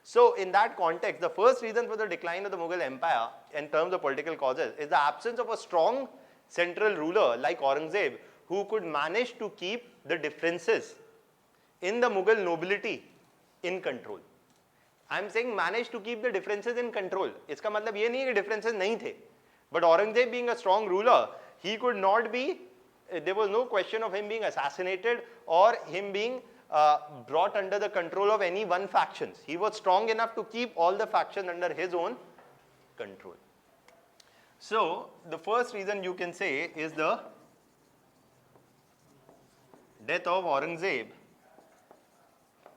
So in that context, the first reason for the decline of the Mughal Empire in terms of political causes is the absence of a strong central ruler like Aurangzeb who could manage to keep the differences in the Mughal nobility in control. I am saying managed to keep the differences in control. इसका मतलब ये नहीं है कि differences नहीं थे. But Aurangzeb being a strong ruler, he could not be, there was no question of him being assassinated or him being brought under the control of any one faction. He was strong enough to keep all the factions under his own control. So the first reason you can say is the death of Aurangzeb,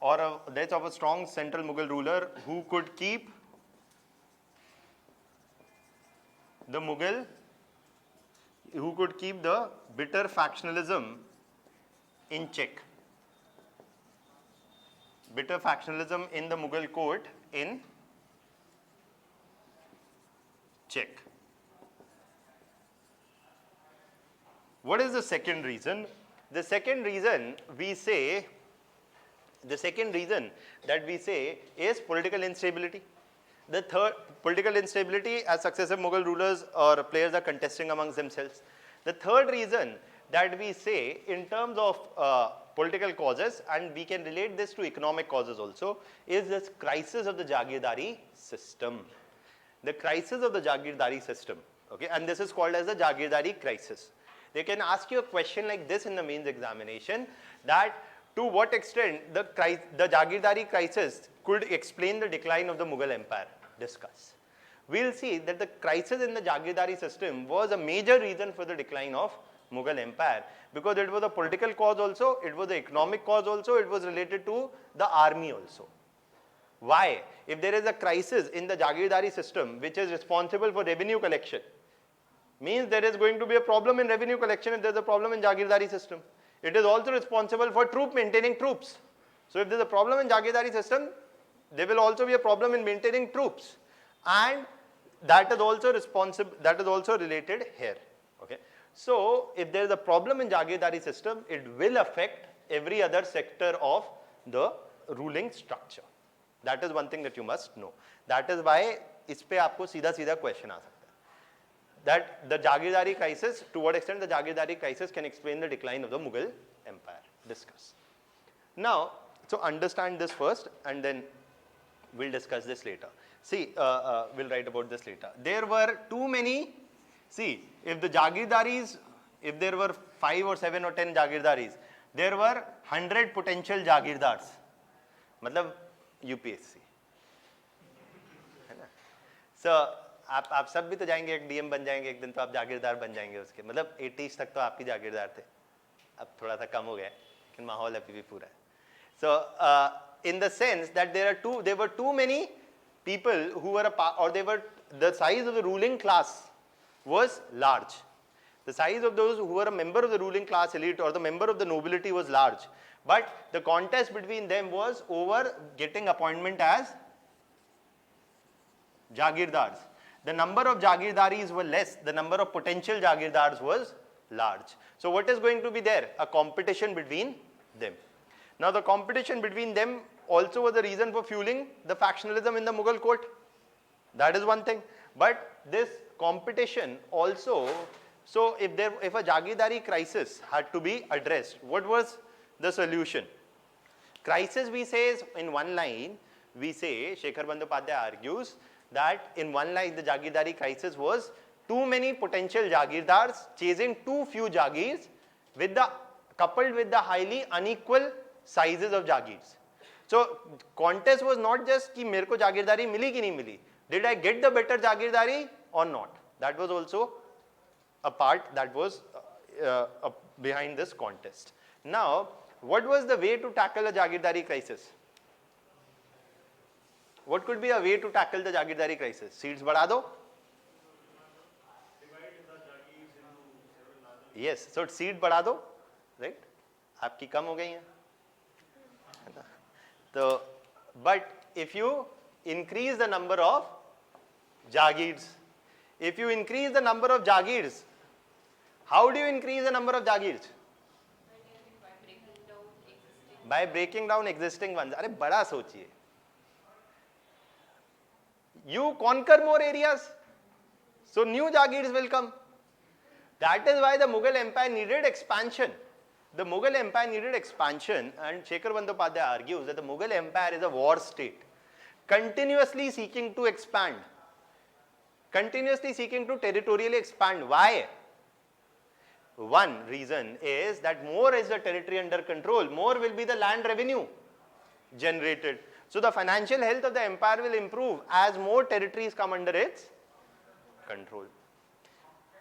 or a death of a strong central Mughal ruler who could keep the bitter factionalism in check. Bitter factionalism in the Mughal court in check. What is the second reason? The second reason that we say is political instability. The third, political instability as successive Mughal rulers or players are contesting amongst themselves. The third reason that we say in terms of political causes, and we can relate this to economic causes also, is this crisis of the Jagirdari system. The crisis of the Jagirdari system, okay, and this is called as the Jagirdari crisis. They can ask you a question like this in the mains examination, that to what extent the Jagirdari crisis could explain the decline of the Mughal Empire. Discuss. We'll see that the crisis in the Jagirdari system was a major reason for the decline of Mughal Empire, because it was a political cause also, it was an economic cause also, it was related to the army also. Why? If there is a crisis in the Jagirdari system which is responsible for revenue collection, means there is going to be a problem in revenue collection if there is a problem in Jagirdari system. It is also responsible for maintaining troops. So if there is a problem in Jagirdari system, there will also be a problem in maintaining troops, and that is also responsible, that is also related here. Okay. So if there is a problem in Jagirdari system, it will affect every other sector of the ruling structure. That is one thing that you must know. That is why इस पे आपको सीधा question आ सकता है. That the Jagirdari crisis, to what extent the Jagirdari crisis can explain the decline of the Mughal Empire. Discuss. Now, so understand this first, and then we'll discuss this later. See, we'll write about this later. There were too many, see, if the Jagirdaris, if there were 5 or 7 or 10 Jagirdaris, there were 100 potential Jagirdars. मतलब UPSC. So, आप सब भी तो जाएंगे, एक DM बन जाएंगे एक दिन, तो आप जागीरदार बन जाएंगे उसके, मतलब 80s तक तो आप ही जागीरदार थे, अब थोड़ा सा कम हो गया, लेकिन माहौल अभी भी पूरा है. So, in the sense that there were too many people who were the size of the ruling class was large. The size of those who were a member of the ruling class elite or the member of the nobility was large. But the contest between them was over getting appointment as Jagirdars. The number of Jagirdaris were less, the number of potential Jagirdars was large. So what is going to be there? A competition between them. Now the competition between them also was the reason for fueling the factionalism in the Mughal court. That is one thing. But this competition also, so if a Jagirdari crisis had to be addressed, what was the solution? Crisis, we say, is in one line, we say, Shekhar Bandyopadhyay argues that in one line the Jagirdari crisis was too many potential Jagirdars chasing too few Jagirs coupled with the highly unequal sizes of Jagirs. So contest was not just कि मेरे को जागीरदारी मिली कि नहीं मिली. Did I get the better जागीरदारी or not? That was also a part that was behind this contest. Now, what was the way to tackle a jagirdari crisis? What could be a way to tackle the jagirdari crisis? Seats बढ़ा दो. Yes, so seat बढ़ा दो, right? आपकी कम हो गई हैं. So, but if you increase the number of Jagirs, if you increase the number of Jagirs, how do you increase the number of Jagirs? By breaking down existing ones. अरे बड़ा सोचिए. You conquer more areas, so new Jagirs will come. That is why the Mughal Empire needed expansion. The Mughal Empire needed expansion, and Shekhar Bandyopadhyay argues that the Mughal Empire is a war state, continuously seeking to expand, continuously seeking to territorially expand. Why? One reason is that more is the territory under control, more will be the land revenue generated. So the financial health of the empire will improve as more territories come under its control.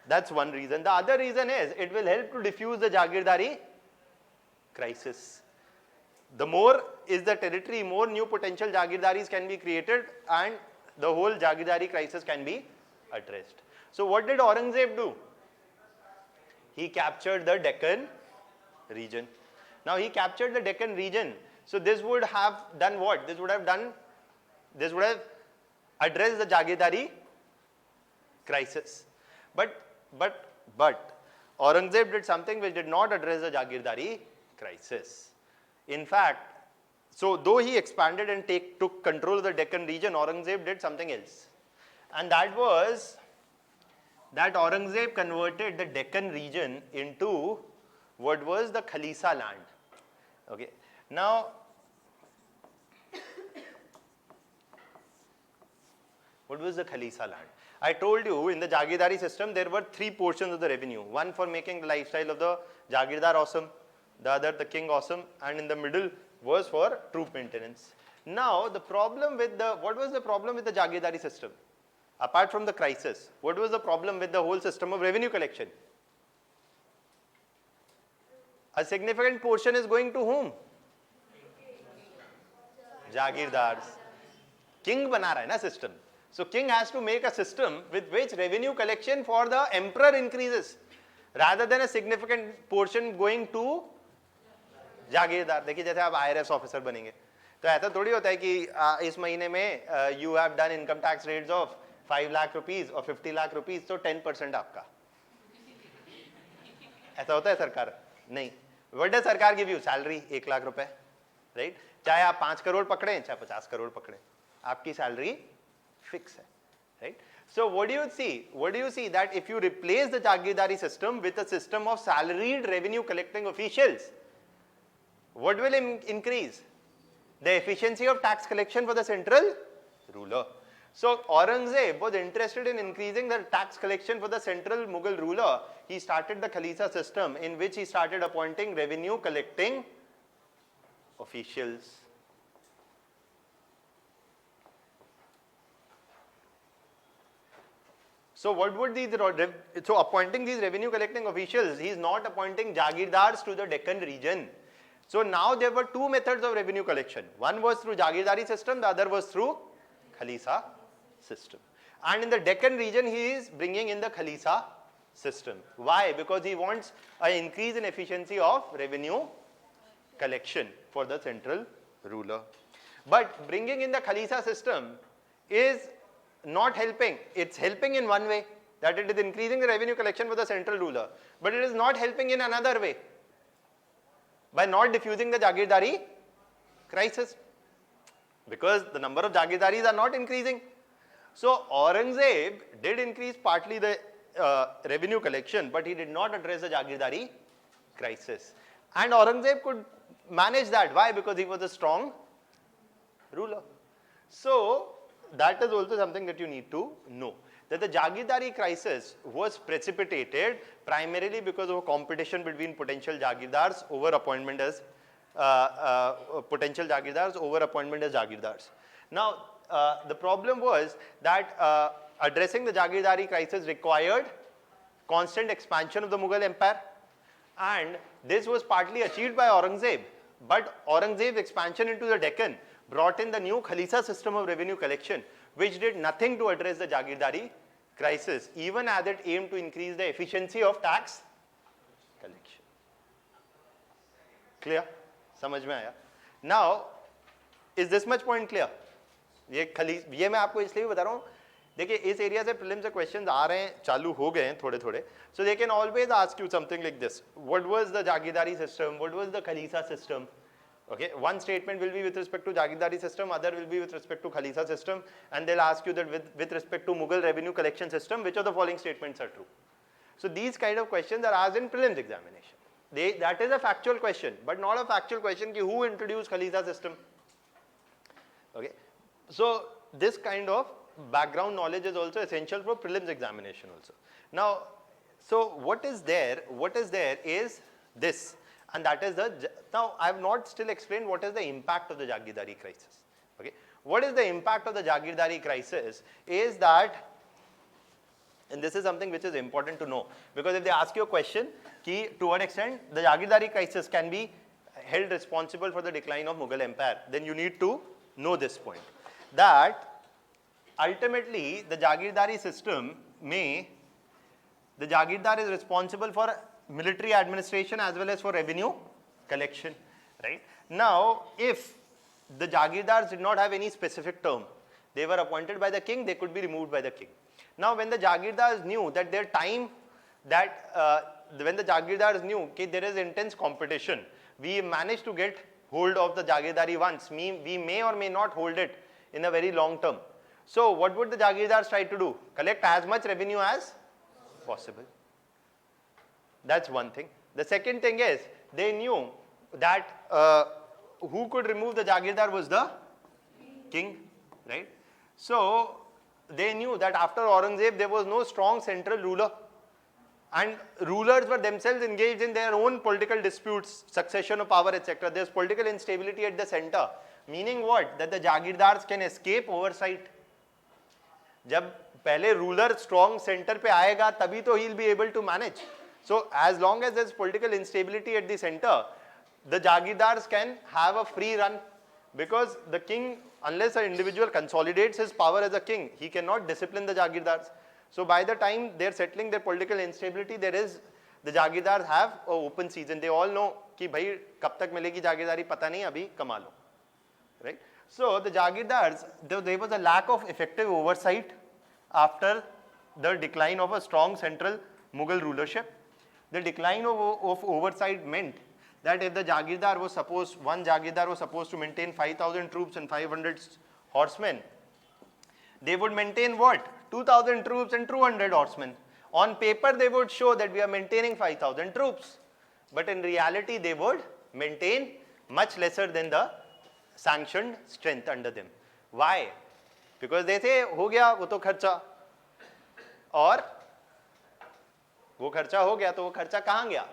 That's one reason. The other reason is it will help to diffuse the Jagirdari crisis. The more is the territory, more new potential Jagirdaris can be created and the whole Jagirdari crisis can be addressed. So what did Aurangzeb do? He captured the Deccan region. Now he captured the Deccan region. So this would have done what? This would have addressed the Jagirdari crisis. But Aurangzeb did something which did not address the Jagirdari crisis. In fact, so though he expanded and took control of the Deccan region, Aurangzeb did something else. And that was that Aurangzeb converted the Deccan region into what was the Khalisa land. Okay. Now, what was the Khalisa land? I told you in the Jagirdari system there were three portions of the revenue. One for making the lifestyle of the Jagirdar awesome, the other the king awesome, and in the middle was for troop maintenance. Now the problem with what was the problem with the Jagirdari system? Apart from the crisis, what was the problem with the whole system of revenue collection? A significant portion is going to whom? Jagirdars. King bana raha hai na system. So king has to make a system with which revenue collection for the emperor increases rather than a significant portion going to जागीरदार. देखिए जैसे आप IRS officer बनेंगे तो ऐसा थोड़ी होता है कि इस महीने में you have done income tax rates of 5 lakh rupees और 50 लाख रुपीस तो 10% आपका. ऐसा होता है सरकार? नहीं. व्हाट डज सरकार गिव यू? सैलरी 1 लाख रुपए, राइट? चाहे आप 5 करोड़ पकड़ें चाहे 50 करोड़ पकड़ें, आपकी सैलरी फिक्स है, right? So what do you see? What do you see? That if you replace the Jagirdari system with a system of salaried revenue collecting officials, what will increase? The efficiency of tax collection for the central ruler. So Aurangzeb was interested in increasing the tax collection for the central Mughal ruler. He started the Khalisa system in which he started appointing revenue collecting officials. So what would so appointing these revenue collecting officials, he is not appointing Jagirdars to the Deccan region. So now there were two methods of revenue collection. One was through Jagirdari system, the other was through Khalisa system. And in the Deccan region, he is bringing in the Khalisa system. Why? Because he wants an increase in efficiency of revenue collection for the central ruler. But bringing in the Khalisa system is not helping. It's helping in one way, that it is increasing the revenue collection for the central ruler. But it is not helping in another way, by not diffusing the Jagirdari crisis, because the number of Jagirdaris are not increasing. So Aurangzeb did increase partly the revenue collection, but he did not address the Jagirdari crisis. And Aurangzeb could manage that. Why? Because he was a strong ruler. So that is also something that you need to know, that the Jagirdari crisis was precipitated primarily because of a competition between potential Jagirdars over appointment as potential Jagirdars over appointment as Jagirdars. Now, the problem was that addressing the Jagirdari crisis required constant expansion of the Mughal empire, and this was partly achieved by Aurangzeb. But Aurangzeb's expansion into the Deccan brought in the new Khalisa system of revenue collection, which did nothing to address the Jagirdari crisis, even as it aimed to increase the efficiency of tax collection. Clear? समझ में आया? Now, is this much point clear? ये मैं आपको इसलिए भी बता रहा हूँ, देखिए इस एरिया से प्रीलिम्स से क्वेश्चंस आ रहे हैं, चालू हो गए हैं थोड़े थोड़े. So they can always ask you something like this: what was the Jagirdari system? What was the Khalisa system? Okay, one statement will be with respect to Jagirdari system, other will be with respect to Khalisa system, and they'll ask you that with respect to Mughal revenue collection system, which of the following statements are true? So these kind of questions are asked in prelims examination. That is a factual question, but not a factual question ki who introduced Khalisa system. Okay, so this kind of background knowledge is also essential for prelims examination also. Now, so what is there is this, and that is now I have not still explained what is the impact of the Jagirdari crisis. Okay, what is the impact of the Jagirdari crisis is that, and this is something which is important to know, because if they ask you a question, ki to what extent the Jagirdari crisis can be held responsible for the decline of Mughal empire, then you need to know this point, that ultimately the Jagirdari system the Jagirdar is responsible for military administration as well as for revenue collection, right? Now, if the Jagirdars did not have any specific term, they were appointed by the king, they could be removed by the king. Now, when the Jagirdars knew that their time, when the Jagirdars knew that there is intense competition, we managed to get hold of the Jagirdari once, we may or may not hold it in a very long term. So, what would the Jagirdars try to do? Collect as much revenue as possible. That's one thing. The second thing is, they knew that who could remove the Jagirdar was the king, right? So, they knew that after Aurangzeb, there was no strong central ruler, and rulers were themselves engaged in their own political disputes, succession of power, etc. There's political instability at the center, meaning what? That the Jagirdars can escape oversight. जब पहले ruler strong center पे आएगा तभी तो he'll be able to manage. So as long as there's political instability at the center, the Jagirdars can have a free run, because the king, unless an individual consolidates his power as a king, he cannot discipline the Jagirdars. So by the time they're settling their political instability, the Jagirdars have an open season. They all know कि भाई कब तक मिलेगी जागीरदारी पता नहीं, अभी कमा लो, right? So the Jagirdars, there was a lack of effective oversight after the decline of a strong central Mughal rulership. The decline of oversight meant that if the Jagirdar was one Jagirdar was supposed to maintain 5,000 troops and 500 horsemen, they would maintain what? 2,000 troops and 200 horsemen. On paper, they would show that we are maintaining 5,000 troops, but in reality, they would maintain much lesser than the sanctioned strength under them. Why? Because they say, हो गया वो तो खर्चा, और वो खर्चा हो गया तो वो खर्चा कहाँ गया?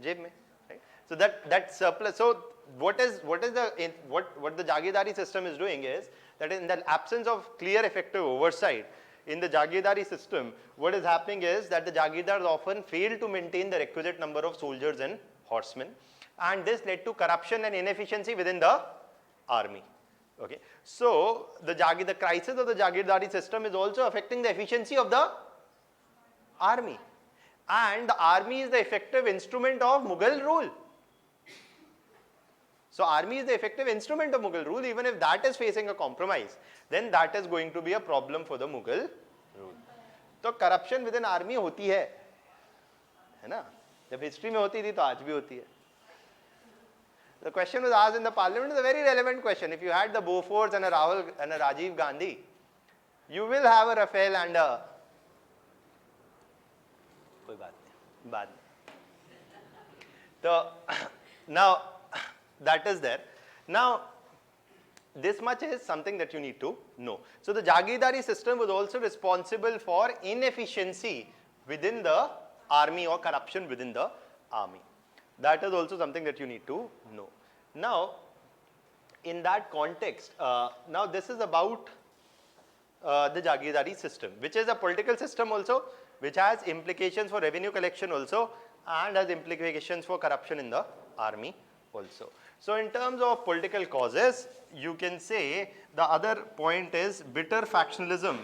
जेब में, right? So that surplus. So what the Jagirdari system is doing is that in the absence of clear effective oversight in the Jagirdari system, what is happening is that the Jagirdars often fail to maintain the requisite number of soldiers and horsemen, and this led to corruption and inefficiency within the army. Okay, so the crisis of the Jagirdari system is also affecting the efficiency of the army, and the army is the effective instrument of Mughal rule. So army is the effective instrument of Mughal rule. Even if that is facing a compromise, then that is going to be a problem for the Mughal rule. So corruption within army होती है ना? जब history में होती थी तो आज भी होती है. The question was asked in the parliament. It's a very relevant question. If you had the Bofors and a Rahul and a Rajiv Gandhi, you will have a Rafael and a कोई बात नहीं, बाद में. So now that is there. Now this much is something that you need to know. So the Jagirdari system was also responsible for inefficiency within the army or corruption within the army. That is also something that you need to know. Now, in that context, now this is about the Jagirdari system, which is a political system also, which has implications for revenue collection also, and has implications for corruption in the army also. So in terms of political causes, you can say the other point is bitter factionalism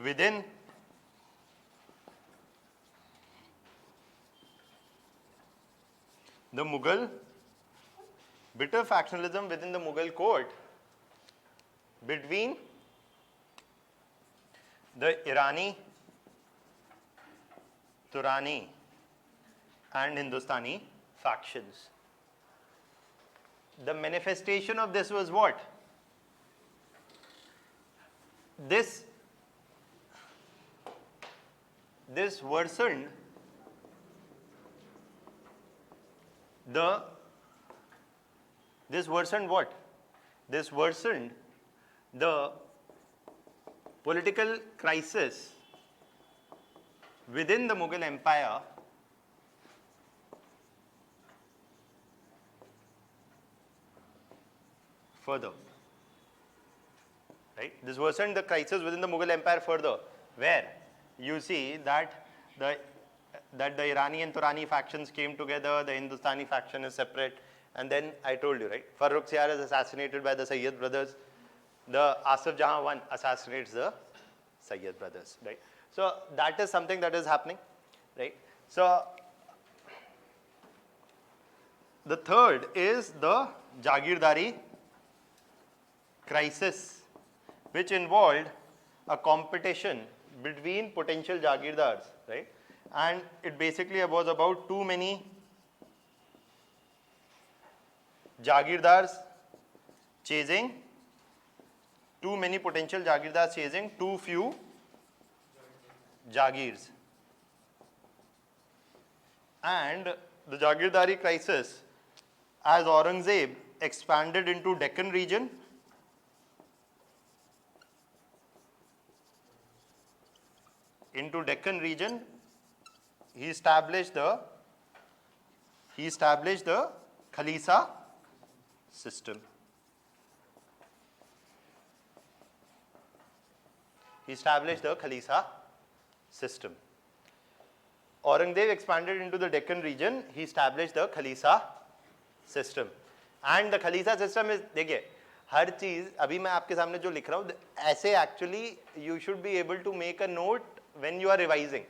within the Mughal, bitter factionalism within the Mughal court between the Irani, Turani and Hindustani factions. The manifestation of this was what? This worsened what? This worsened the political crisis within the Mughal Empire further. Right? This worsened the crisis within the Mughal Empire further, where you see that the Irani and Turani factions came together, the Hindustani faction is separate, and then I told you, right? Farrukhsiyar is assassinated by the Sayyid brothers. The Asif Jahan one assassinates the Sayyid brothers, right? So that is something that is happening, right? So the third is the Jagirdari crisis, which involved a competition between potential Jagirdars, right? And it basically was about too many Jagirdars chasing, too many potential Jagirdars chasing too few Jagirs. And the Jagirdari crisis, as Aurangzeb expanded into Deccan region, he established the Khalisa system. Aurangzeb expanded into the Deccan region, he established the Khalisa system. And the Khalisa system is, देखिए, हर चीज अभी मैं आपके सामने जो लिख रहा हूँ, ऐसे actually you should be able to make a note when you are revising.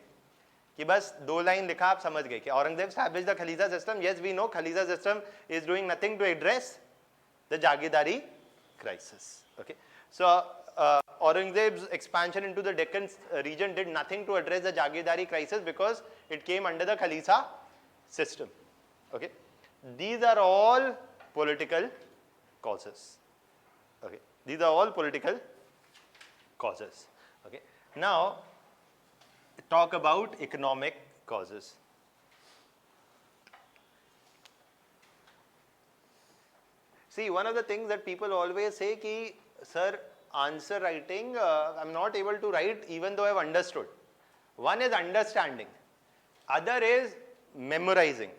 कि बस 2 लाइन लिखा आप समझ गए कि Aurangzeb established the Khalisa system. Yes, we know Khalisa system is doing nothing to address the Jagirdari crisis. Okay, so Aurangzeb's expansion into the Deccan region did nothing to address the Jagirdari crisis because it came under the Khalisa system. Okay, these are all political causes. Okay, these are all political causes. Okay, now talk about economic causes. See, one of the things that people always say ki, sir, answer writing, I'm not able to write even though I've understood. One is understanding. Other is memorizing.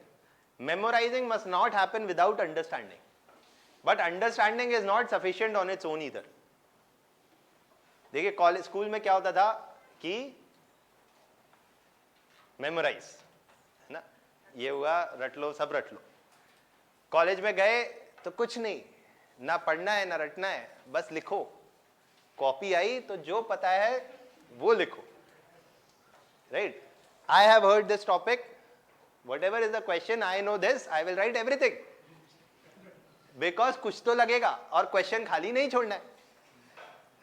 Memorizing must not happen without understanding. But understanding is not sufficient on its own either. देखिए college school में क्या होता था कि memorise है ना, ये हुआ रट लो, सब रट लो. कॉलेज में गए तो कुछ नहीं, ना पढ़ना है ना रटना है, बस लिखो. कॉपी आई तो जो पता है वो लिखो. Right, I have heard this topic, whatever is the question, I know this, I will write everything. Because कुछ तो लगेगा और क्वेश्चन खाली नहीं छोड़ना है.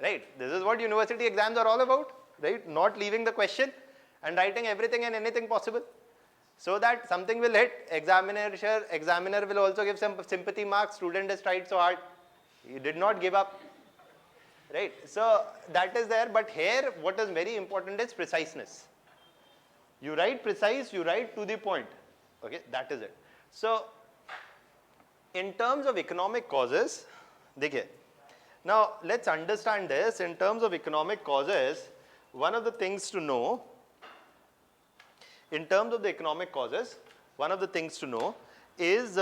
Right, this is what university exams are all about. Right, not leaving the question and writing everything and anything possible, so that something will hit. Examiner will also give some sympathy marks. Student has tried so hard, he did not give up. Right, so that is there. But here what is very important is preciseness. You write precise, you write to the point. Okay, that is it. So in terms of economic causes, देखिए, now let's understand this. In terms of economic causes, one of the things to know in terms of the economic causes, one of the things to know is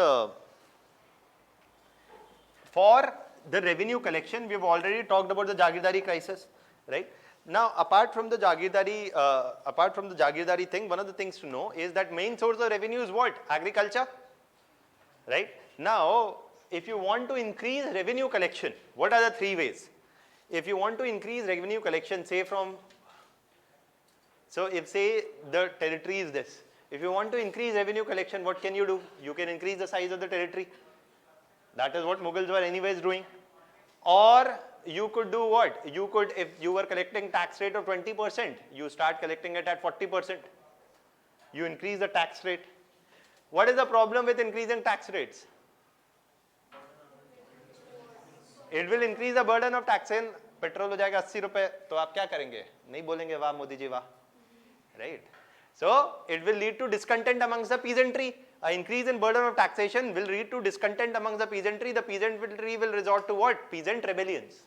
for the revenue collection, we have already talked about the Jagirdari crisis, right? Now, apart from the Jagirdari thing, one of the things to know is that main source of revenue is what? Agriculture, right? Now, if you want to increase revenue collection, what are the three ways? If you want to increase revenue collection, say from, so if say the territory is this, if you want to increase revenue collection, what can you do? You can increase the size of the territory. That is what Mughals were anyways doing. Or you could do what? You could, if you were collecting tax rate of 20%, you start collecting it at 40%. You increase the tax rate. What is the problem with increasing tax rates? It will increase the burden of taxation. Petrol हो जाएगा 80 रुपए, तो आप क्या करेंगे? नहीं बोलेंगे वाह मोदी जी वाह, right? So it will lead to discontent amongst the peasantry. An increase in burden of taxation will lead to discontent amongst the peasantry. The peasantry will resort to what? Peasant rebellions.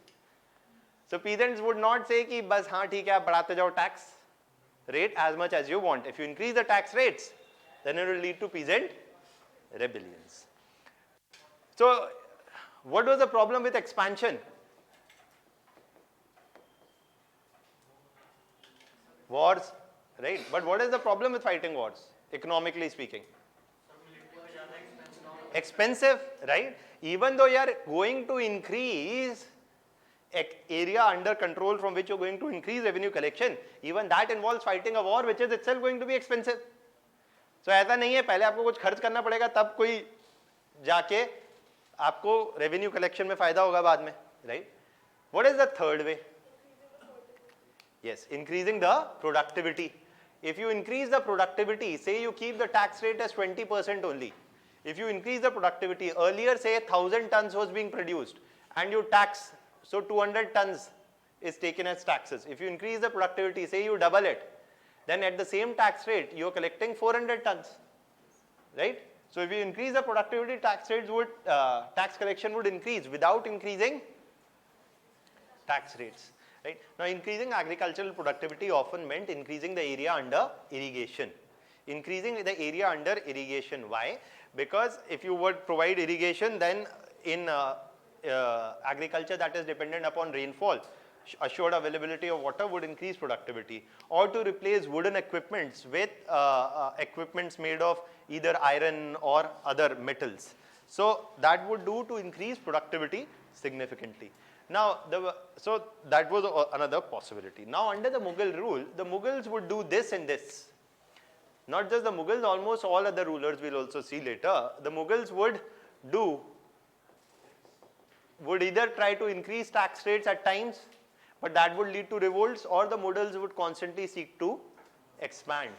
So peasants would not say कि बस हाँ ठीक है आप बढ़ाते जाओ tax rate as much as you want. If you increase the tax rates, then it will lead to peasant rebellions. So what was the problem with expansion? Wars, right? But what is the problem with fighting wars, economically speaking? Expensive, right? Even though you are going to increase area under control from which you are going to increase revenue collection, even that involves fighting a war which is itself going to be expensive. So ऐसा नहीं है पहले आपको कुछ खर्च करना पड़ेगा तब कोई जाके आपको revenue collection में फायदा होगा बाद में, right? What is the third way? Yes, increasing the productivity. If you increase the productivity, say you keep the tax rate as 20% only. If you increase the productivity, earlier say 1000 tons was being produced and you tax, so 200 tons is taken as taxes. If you increase the productivity, say you double it, then at the same tax rate, you are collecting 400 tons, right? So if you increase the productivity, tax collection would increase without increasing tax rates. Right? Now, increasing agricultural productivity often meant increasing the area under irrigation. Increasing the area under irrigation. Why? Because if you would provide irrigation, then in agriculture that is dependent upon rainfall, assured availability of water would increase productivity. Or to replace wooden equipments with equipments made of either iron or other metals. So that would do to increase productivity significantly. Now, so that was another possibility. Now, under the Mughal rule, the Mughals would do this and this. Not just the Mughals, almost all other rulers we'll also see later. The Mughals would either try to increase tax rates at times, but that would lead to revolts, or the Mughals would constantly seek to expand.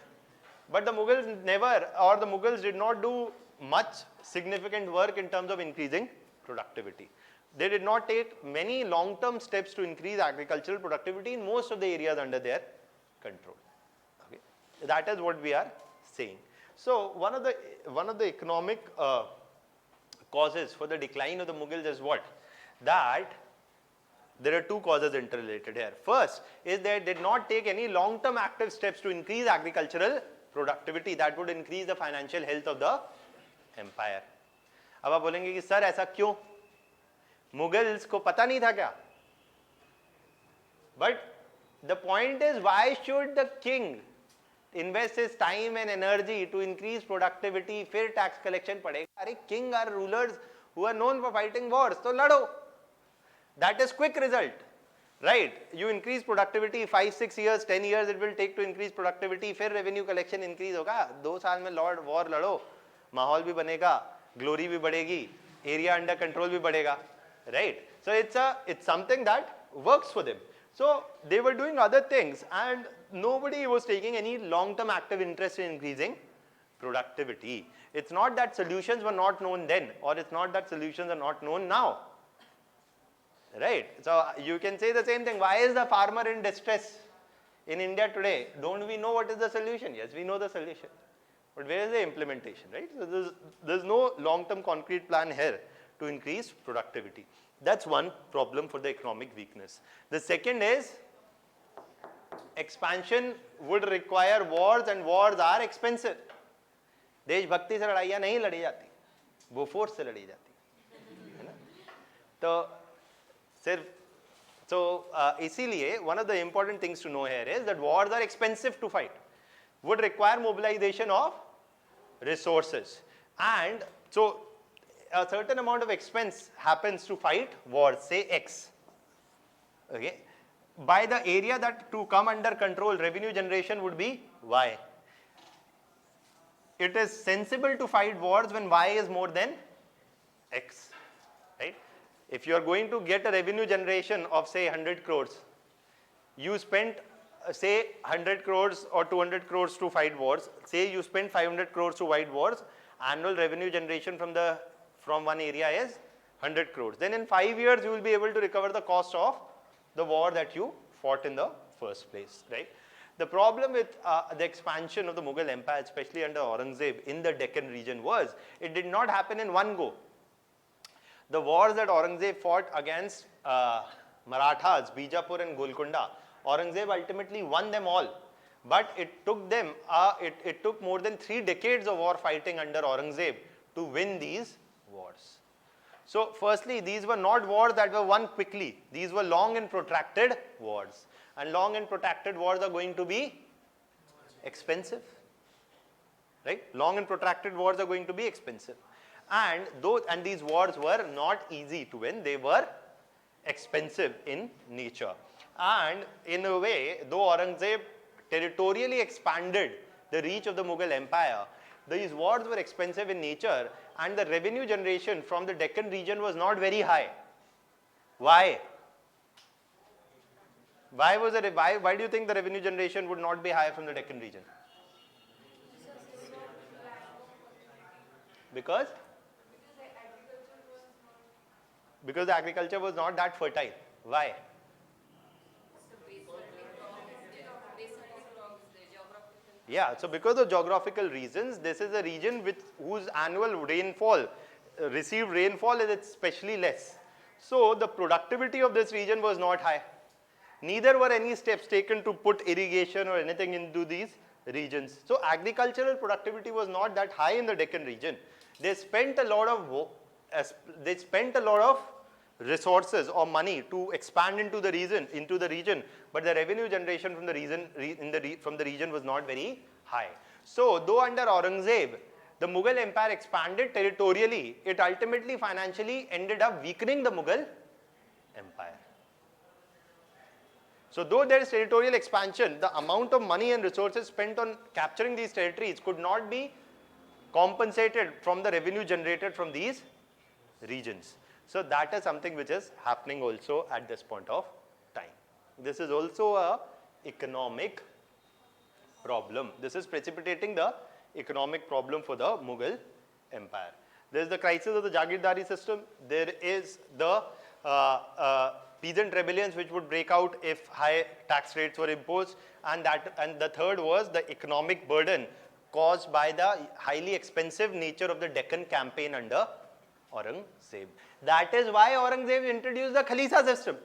But the Mughals never, or the Mughals did not do much significant work in terms of increasing productivity. They did not take many long-term steps to increase agricultural productivity in most of the areas under their control. Okay. That is what we are saying. So one of the economic causes for the decline of the Mughals is what? That there are two causes interrelated here. First is they did not take any long-term active steps to increase agricultural productivity that would increase the financial health of the empire. अब आप बोलेंगे कि sir ऐसा क्यों? Mughals को पता नहीं था क्या? But the point is, why should the king invest his time and energy to increase productivity? फिर tax collection पड़ेगा. अरे king are rulers who are known for fighting wars, तो लड़ो. That is quick result, right? You increase productivity 5, 6 years, 10 years it will take to increase productivity. फिर revenue collection increase होगा. 2 साल में war लड़ो, माहौल भी बनेगा, glory भी बढ़ेगी, area under control भी बढ़ेगा. Right? So it's something that works for them. So they were doing other things and nobody was taking any long-term active interest in increasing productivity. It's not that solutions were not known then, or it's not that solutions are not known now. Right? So you can say the same thing. Why is the farmer in distress in India today? Don't we know what is the solution? Yes, we know the solution. But where is the implementation, right? So there's no long-term concrete plan here to increase productivity. That's one problem for the economic weakness. The second is expansion would require wars and wars are expensive. देशभक्ति से लड़ाइयाँ नहीं लड़ी जाती, वो force से लड़ी जाती है ना. तो सिर्फ इसीलिए one of the important things to know here is that wars are expensive to fight, would require mobilization of resources, and so a certain amount of expense happens to fight wars, say X. Okay, by the area that to come under control, revenue generation would be Y. It is sensible to fight wars when Y is more than X, right? If you are going to get a revenue generation of say 100 crores, you spent say 100 crores or 200 crores to fight wars, say you spent 500 crores to fight wars, annual revenue generation from one area is 100 crores. Then in 5 years you will be able to recover the cost of the war that you fought in the first place, right? The problem with the expansion of the Mughal Empire, especially under Aurangzeb in the Deccan region, was it did not happen in one go. The wars that Aurangzeb fought against Marathas, Bijapur and Golconda, Aurangzeb ultimately won them all. But it took them, it took more than 3 decades of war fighting under Aurangzeb to win these wars. So firstly, these were not wars that were won quickly. These were long and protracted wars. And long and protracted wars are going to be expensive, right? Long and protracted wars are going to be expensive. And these wars were not easy to win. They were expensive in nature. And in a way, though Aurangzeb territorially expanded the reach of the Mughal Empire, these wars were expensive in nature, and the revenue generation from the Deccan region was not very high. Why? Why do you think the revenue generation would not be high from the Deccan region? Because the agriculture was not that fertile. Why? Yeah, so because of geographical reasons, this is a region whose annual rainfall, received rainfall is especially less. So the productivity of this region was not high. Neither were any steps taken to put irrigation or anything into these regions. So agricultural productivity was not that high in the Deccan region. They spent a lot of resources or money to expand into the region, but the revenue generation from the region was not very high. So though under Aurangzeb the Mughal Empire expanded territorially, it ultimately financially ended up weakening the Mughal Empire. So though there is territorial expansion, the amount of money and resources spent on capturing these territories could not be compensated from the revenue generated from these regions. So that is something which is happening also at this point of time. This is also a economic problem. This is precipitating the economic problem for the Mughal Empire. There is the crisis of the Jagirdari system. There is the peasant rebellions which would break out if high tax rates were imposed, and the third was the economic burden caused by the highly expensive nature of the Deccan campaign under Aurangzeb. That is why Aurangzeb introduced the Khalisa system,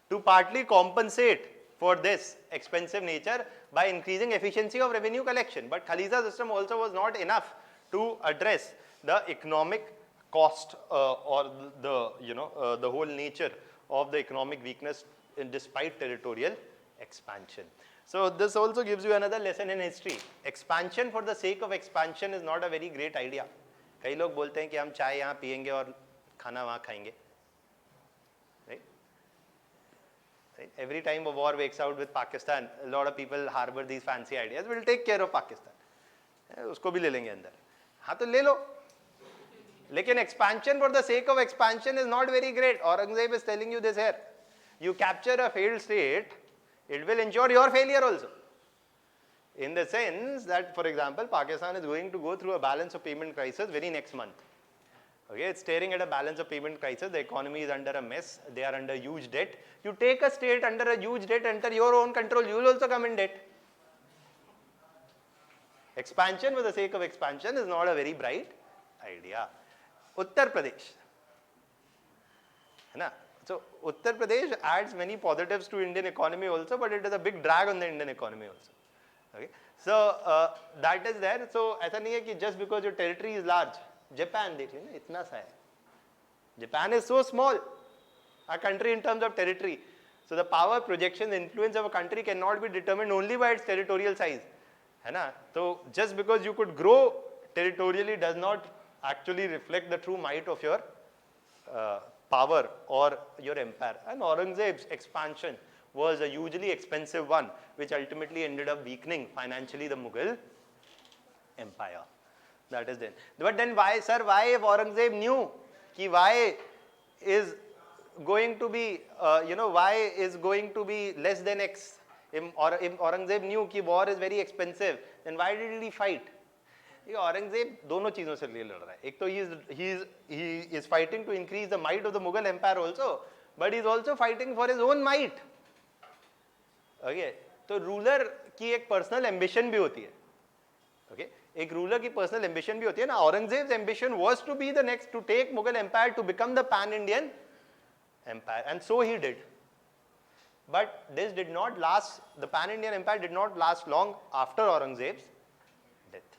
to partly compensate for this expensive nature by increasing efficiency of revenue collection. But Khalisa system also was not enough to address the economic cost or the whole nature of the economic weakness despite territorial expansion. So this also gives you another lesson in history. Expansion for the sake of expansion is not a very great idea. कई लोग बोलते हैं कि हम चाय यहाँ पिएंगे और खाना वहाँ खाएंगे. Right? Every time a war breaks out with Pakistan, a lot of people harbor these fancy ideas. We'll take care of Pakistan. उसको भी ले लेंगे अंदर. हाँ तो ले लो. लेकिन expansion for the sake of expansion is not very great. Aurangzeb is telling you this here. You capture a failed state, it will ensure your failure also. In the sense that, for example, Pakistan is going to go through a balance of payment crisis very next month. Okay, it's staring at a balance of payment crisis. The economy is under a mess. They are under huge debt. You take a state under a huge debt under your own control, you will also come in debt. Expansion for the sake of expansion is not a very bright idea. Uttar Pradesh. है ना? So Uttar Pradesh adds many positives to Indian economy also, but it is a big drag on the Indian economy also. Okay, so that is there. So ऐसा नहीं है कि just because your territory is large, Japan देखिए ना इतना सा है. Japan is so small, a country in terms of territory. So the power, projection, the influence of a country cannot be determined only by its territorial size. है ना? So just because you could grow territorially does not actually reflect the true might of your power or your empire. And Aurangzeb's expansion was a hugely expensive one, which ultimately ended up weakening financially the Mughal empire. That is then. But then why, sir, why if Aurangzeb knew कि why is going to be, why is going to be less than X? If Aurangzeb knew कि war is very expensive, then why did he fight? Aurangzeb दोनों चीजों से लिए लड़ रहा है. एक तो he is fighting to increase the might of the Mughal empire also, but he is also fighting for his own might. Okay, तो रूलर की एक पर्सनल एम्बिशन भी होती है. Okay, एक रूलर की पर्सनल एम्बिशन भी होती है ना. Aurangzeb's ambition was to be the next, to take Mughal empire, to become the pan Indian empire, and so he did. But this did not last, the pan Indian empire did not last long after Aurangzeb's death.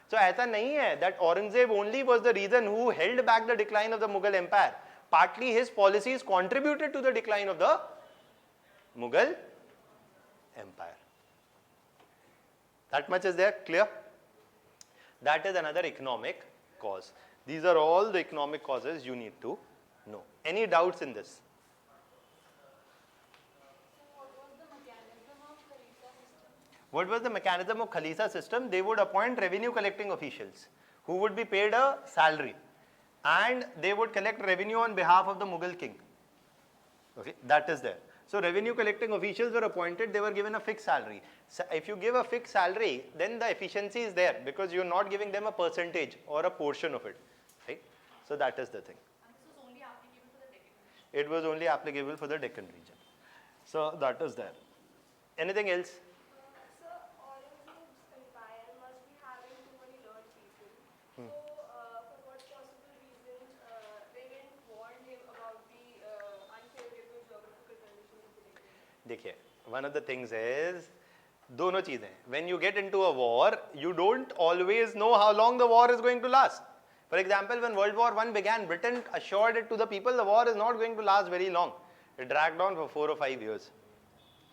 So ऐसा नहीं है that Aurangzeb only was the reason who held back the decline of the Mughal empire. Partly his policies contributed to the decline of the Mughal empire. That much is there, clear? That is another economic cause. These are all the economic causes you need to know. Any doubts in this? What was the mechanism of Khalisa system? They would appoint revenue collecting officials who would be paid a salary, and they would collect revenue on behalf of the Mughal king. Okay, that is there. So revenue collecting officials were appointed, they were given a fixed salary. So if you give a fixed salary, then the efficiency is there because you're not giving them a percentage or a portion of it. Right? So that is the thing. It was only applicable for the Deccan region. So that is there. Anything else? Sir, Aurangzeb's empire must be having too many learned people. So, for what possible reasons they didn't warn him about the unfavorable geographical conditions of the Deccan? देखिए, one of the things is, दोनों चीजें. When you get into a war, you don't always know how long the war is going to last. For example, when World War I began, Britain assured it to the people the war is not going to last very long. It dragged on for 4 or 5 years.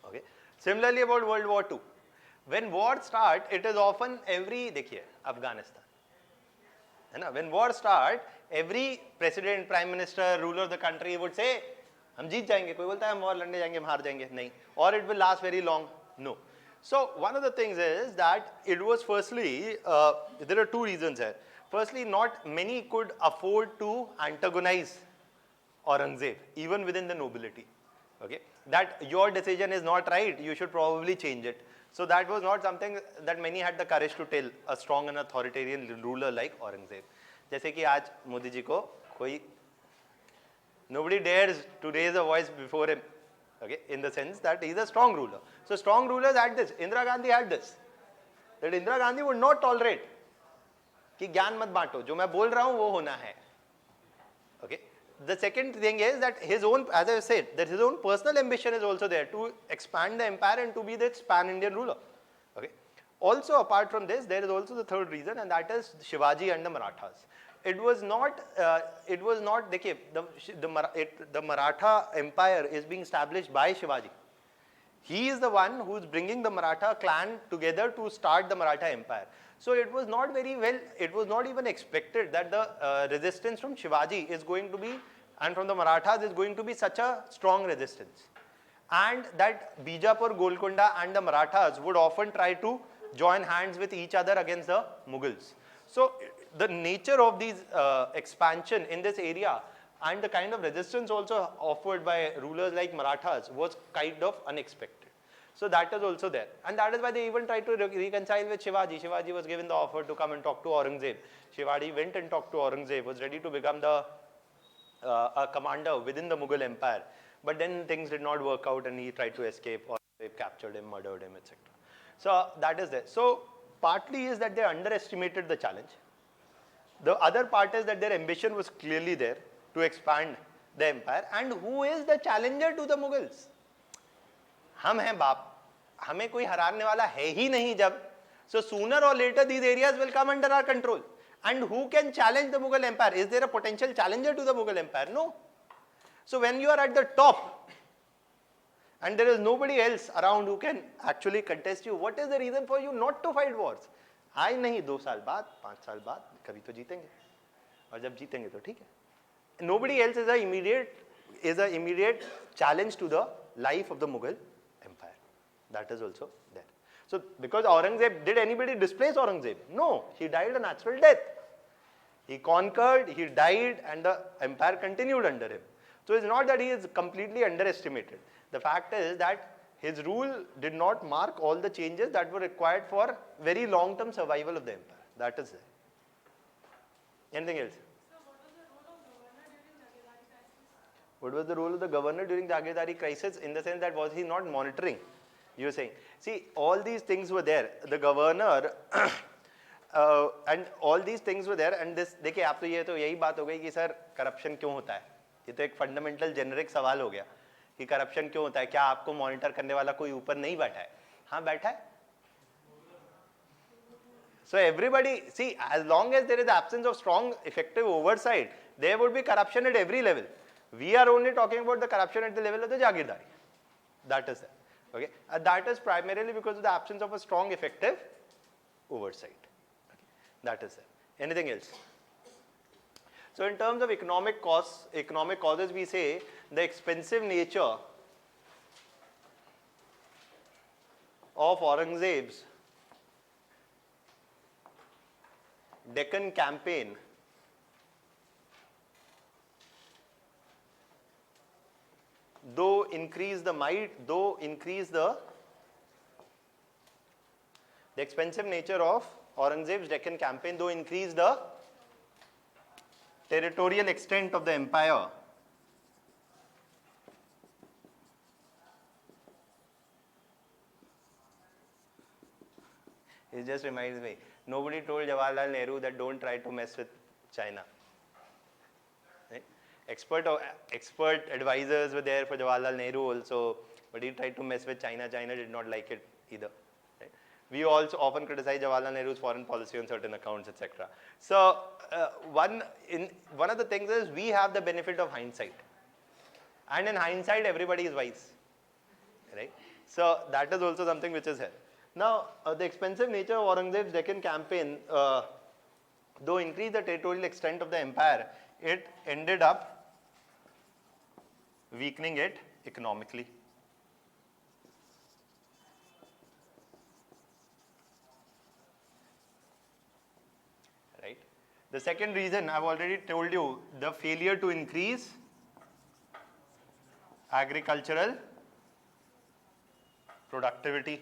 Okay. Similarly about World War II. When wars start, it is often every, देखिए, Afghanistan. है ना? When war start, every president, prime minister, ruler of the country would say, हम जीत जाएंगे. कोई बोलता है हम war लड़ने जाएंगे, हम हार जाएंगे. नहीं. Or it will last very long. No. So one of the things is that it was firstly, there are two reasons here. Firstly, not many could afford to antagonize Aurangzeb, even within the nobility. Okay, that your decision is not right, you should probably change it. So that was not something that many had the courage to tell a strong and authoritarian ruler like Aurangzeb. जैसे कि आज मोदी जी को कोई, nobody dares to raise a voice before him. Okay, in the sense that he is a strong ruler. So strong rulers had this. Indira Gandhi had this. That Indira Gandhi would not tolerate कि ज्ञान मत बांटो, जो मैं बोल रहा हूं वो होना है. Okay. The second thing is that his own, as I said, that his own personal ambition is also there to expand the empire and to be this pan-Indian ruler. Okay. Also, apart from this, there is also the third reason, and that is Shivaji and the Marathas. It was not, देखिए, the Maratha empire is being established by Shivaji. He is the one who is bringing the Maratha clan together to start the Maratha empire. So it was not very well, it was not even expected that the resistance from Shivaji is going to be, and from the Marathas is going to be such a strong resistance. And that Bijapur, Golconda and the Marathas would often try to join hands with each other against the Mughals. So the nature of these expansion in this area and the kind of resistance also offered by rulers like Marathas was kind of unexpected. So that is also there. And that is why they even tried to reconcile with Shivaji. Shivaji was given the offer to come and talk to Aurangzeb. Shivaji went and talked to Aurangzeb, was ready to become the a commander within the Mughal empire. But then things did not work out and he tried to escape, or they captured him, murdered him, etc. So that is there. So partly is that they underestimated the challenge. The other part is that their ambition was clearly there to expand the empire and who is the challenger to the Mughals? हम हैं बाप, हमें कोई हराने वाला है ही नहीं जब, so sooner or later these areas will come under our control. And who can challenge the Mughal empire? Is there a potential challenger to the Mughal empire? No. So when you are at the top and there is nobody else around who can actually contest you, what is the reason for you not to fight wars? आज नहीं, 2 साल बाद, 5 साल बाद कभी तो जीतेंगे, और जब जीतेंगे तो ठीक है. Nobody else is a immediate challenge to the life of the Mughal empire. That is also there. So because Aurangzeb, did anybody displace Aurangzeb? No, he died a natural death. He conquered, he died, and the empire continued under him. So it's not that he is completely underestimated. The fact is that his rule did not mark all the changes that were required for very long-term survival of the empire. That is it. Anything else? What was the role of the governor during the Jagirdari crisis? In the sense that was he not monitoring? You were saying. See, all these things were there. The governor and all these things were there. And this, देखिए आप तो ये तो यही बात हो गई कि सर corruption क्यों होता है? ये तो एक fundamental generic सवाल हो गया कि corruption क्यों होता है? क्या आपको monitor करने वाला कोई ऊपर नहीं बैठा है? हाँ बैठा है. So everybody, see, as long as there is absence of strong, effective oversight, there would be corruption at every level. We are only talking about the corruption at the level of the Jagirdari. That is it. Okay, that is primarily because of the absence of a strong, effective oversight. Okay. That is it. Anything else? So in terms of economic causes, we say the expensive nature of Aurangzeb's Deccan campaign though increase the expensive nature of Aurangzeb's Deccan campaign, though increase the territorial extent of the empire, it just reminds me, nobody told Jawaharlal Nehru that don't try to mess with China. Expert advisors were there for Jawaharlal Nehru also, but he tried to mess with China. China did not like it either. Right? We also often criticize Jawaharlal Nehru's foreign policy on certain accounts, etc. So one of the things is we have the benefit of hindsight, and in hindsight everybody is wise, right? So that is also something which is here. Now the expensive nature of Aurangzeb's Deccan campaign, though increased the territorial extent of the empire, it ended up weakening it economically. Right? The second reason I've already told you, the failure to increase agricultural productivity.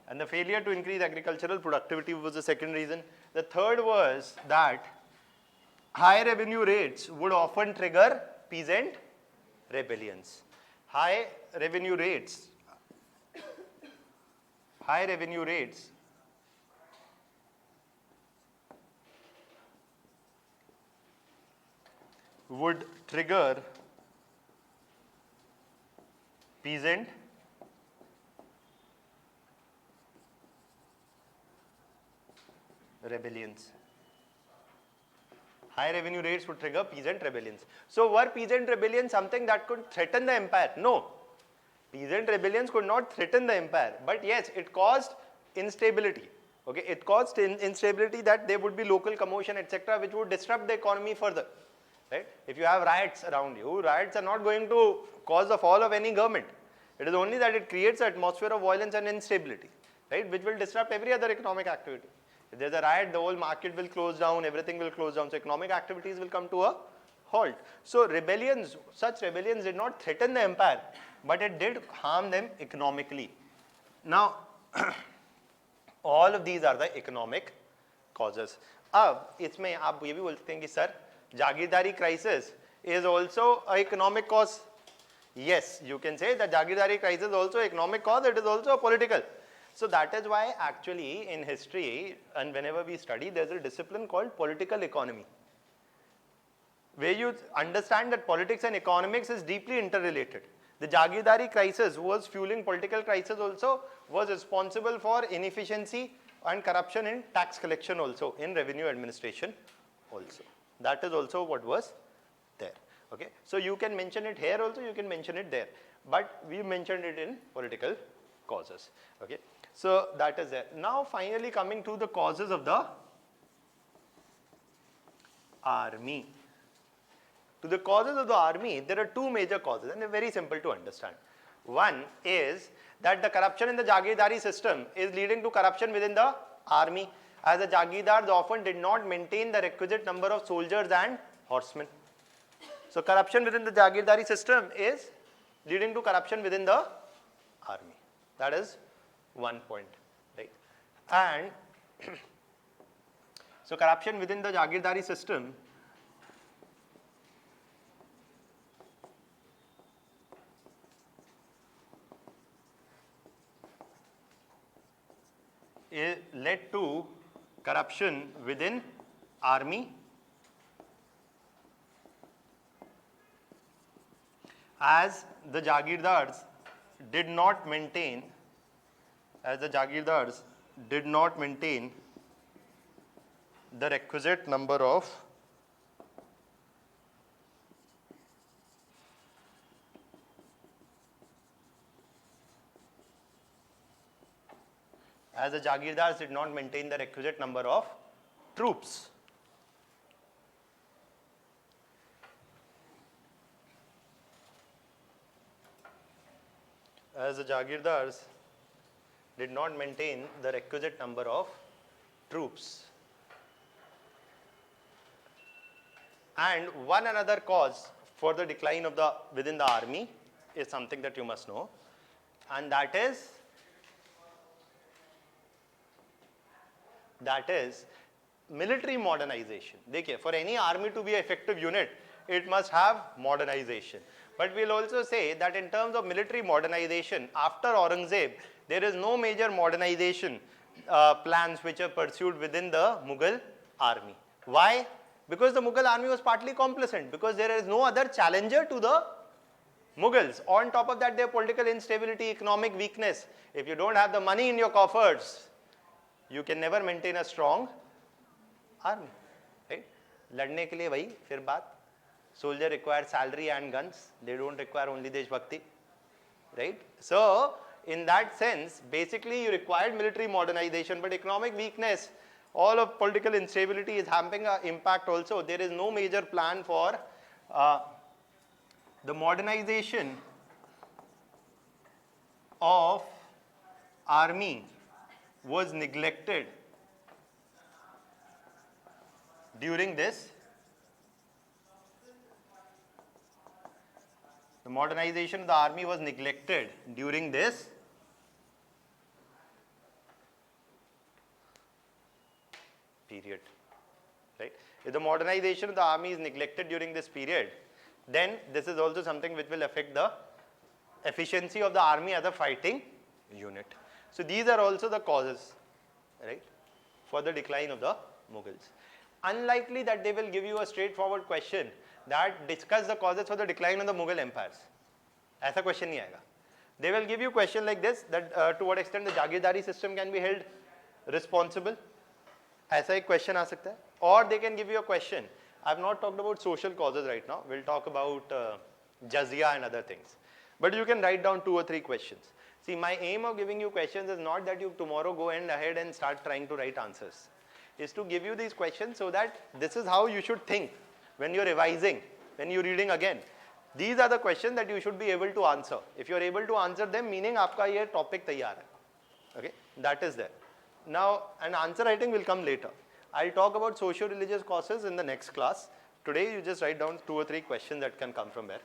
And the failure to increase agricultural productivity was the second reason. The third was that high revenue rates would often trigger peasant rebellions. High revenue rates would trigger peasant rebellions. High revenue rates would trigger peasant rebellions. So were peasant rebellions something that could threaten the empire? No. Peasant rebellions could not threaten the empire, but yes, it caused instability. Okay, it caused instability that there would be local commotion, etc., which would disrupt the economy further. Right? If you have riots around you, riots are not going to cause the fall of any government. It is only that it creates an atmosphere of violence and instability, right, which will disrupt every other economic activity. If there's a riot, the whole market will close down, everything will close down. So economic activities will come to a halt. So rebellions, such rebellions did not threaten the empire, but it did harm them economically. Now, all of these are the economic causes. अब इसमें आप ये भी बोल सकते हैं कि sir जागीरदारी crisis is also an economic cause. Yes, you can say that Jagirdari crisis is also economic cause, it is also a political. So that is why actually in history and whenever we study, there's a discipline called political economy. where you understand that politics and economics is deeply interrelated. The Jagirdari crisis was fueling political crisis also, was responsible for inefficiency and corruption in tax collection also, in revenue administration also. That is also what was there. Okay, so you can mention it here also, you can mention it there, but we mentioned it in political causes. Okay, so that is there. Now finally coming to the causes of the army. To the causes of the army, there are two major causes and they're very simple to understand. One is that the corruption in the Jagirdari system is leading to corruption within the army, as the Jagirdars often did not maintain the requisite number of soldiers and horsemen. So corruption within the Jagirdari system is leading to corruption within the army. That is one point, right? And so corruption within the Jagirdari system led to corruption within army, as the Jagirdars did not maintain the requisite number of troops. As the Jagirdars did not maintain the requisite number of troops. And one another cause for the decline of the within the army is something that you must know, and that is military modernization. देखिए, for any army to be an effective unit, it must have modernization. But we'll also say that in terms of military modernization, after Aurangzeb, there is no major modernization plans which are pursued within the Mughal army. Why? Because the Mughal army was partly complacent, because there is no other challenger to the Mughals. On top of that, their political instability, economic weakness. If you don't have the money in your coffers, you can never maintain a strong army, right? लड़ने के लिए भाई फिर बात, soldier require salary and guns, they don't require only Deshbhakti, right? So in that sense, basically you required military modernization, but economic weakness, all of political instability is having an impact also. There is no major plan for the modernization of army was neglected during this. The modernization of the army was neglected during this period, right? If the modernization of the army is neglected during this period, then this is also something which will affect the efficiency of the army as a fighting unit. So these are also the causes, right, for the decline of the Mughals. Unlikely that they will give you a straightforward question that discuss the causes for the decline of the Mughal empires. ऐसा question नहीं आएगा. They will give you a question like this, that to what extent the Jagirdari system can be held responsible. ऐसा एक question आ सकता है. Or they can give you a question. I have not talked about social causes right now. We'll talk about jizya and other things. But you can write down 2 or 3 questions. See, my aim of giving you questions is not that you tomorrow go ahead and start trying to write answers. Is to give you these questions so that this is how you should think when you're revising, when you're reading again. These are the questions that you should be able to answer. If you're able to answer them, meaning आपका ये topic तैयार है. Okay, that is there. Now, and answer writing will come later. I'll talk about socio-religious causes in the next class. Today, you just write down 2 or 3 questions that can come from there.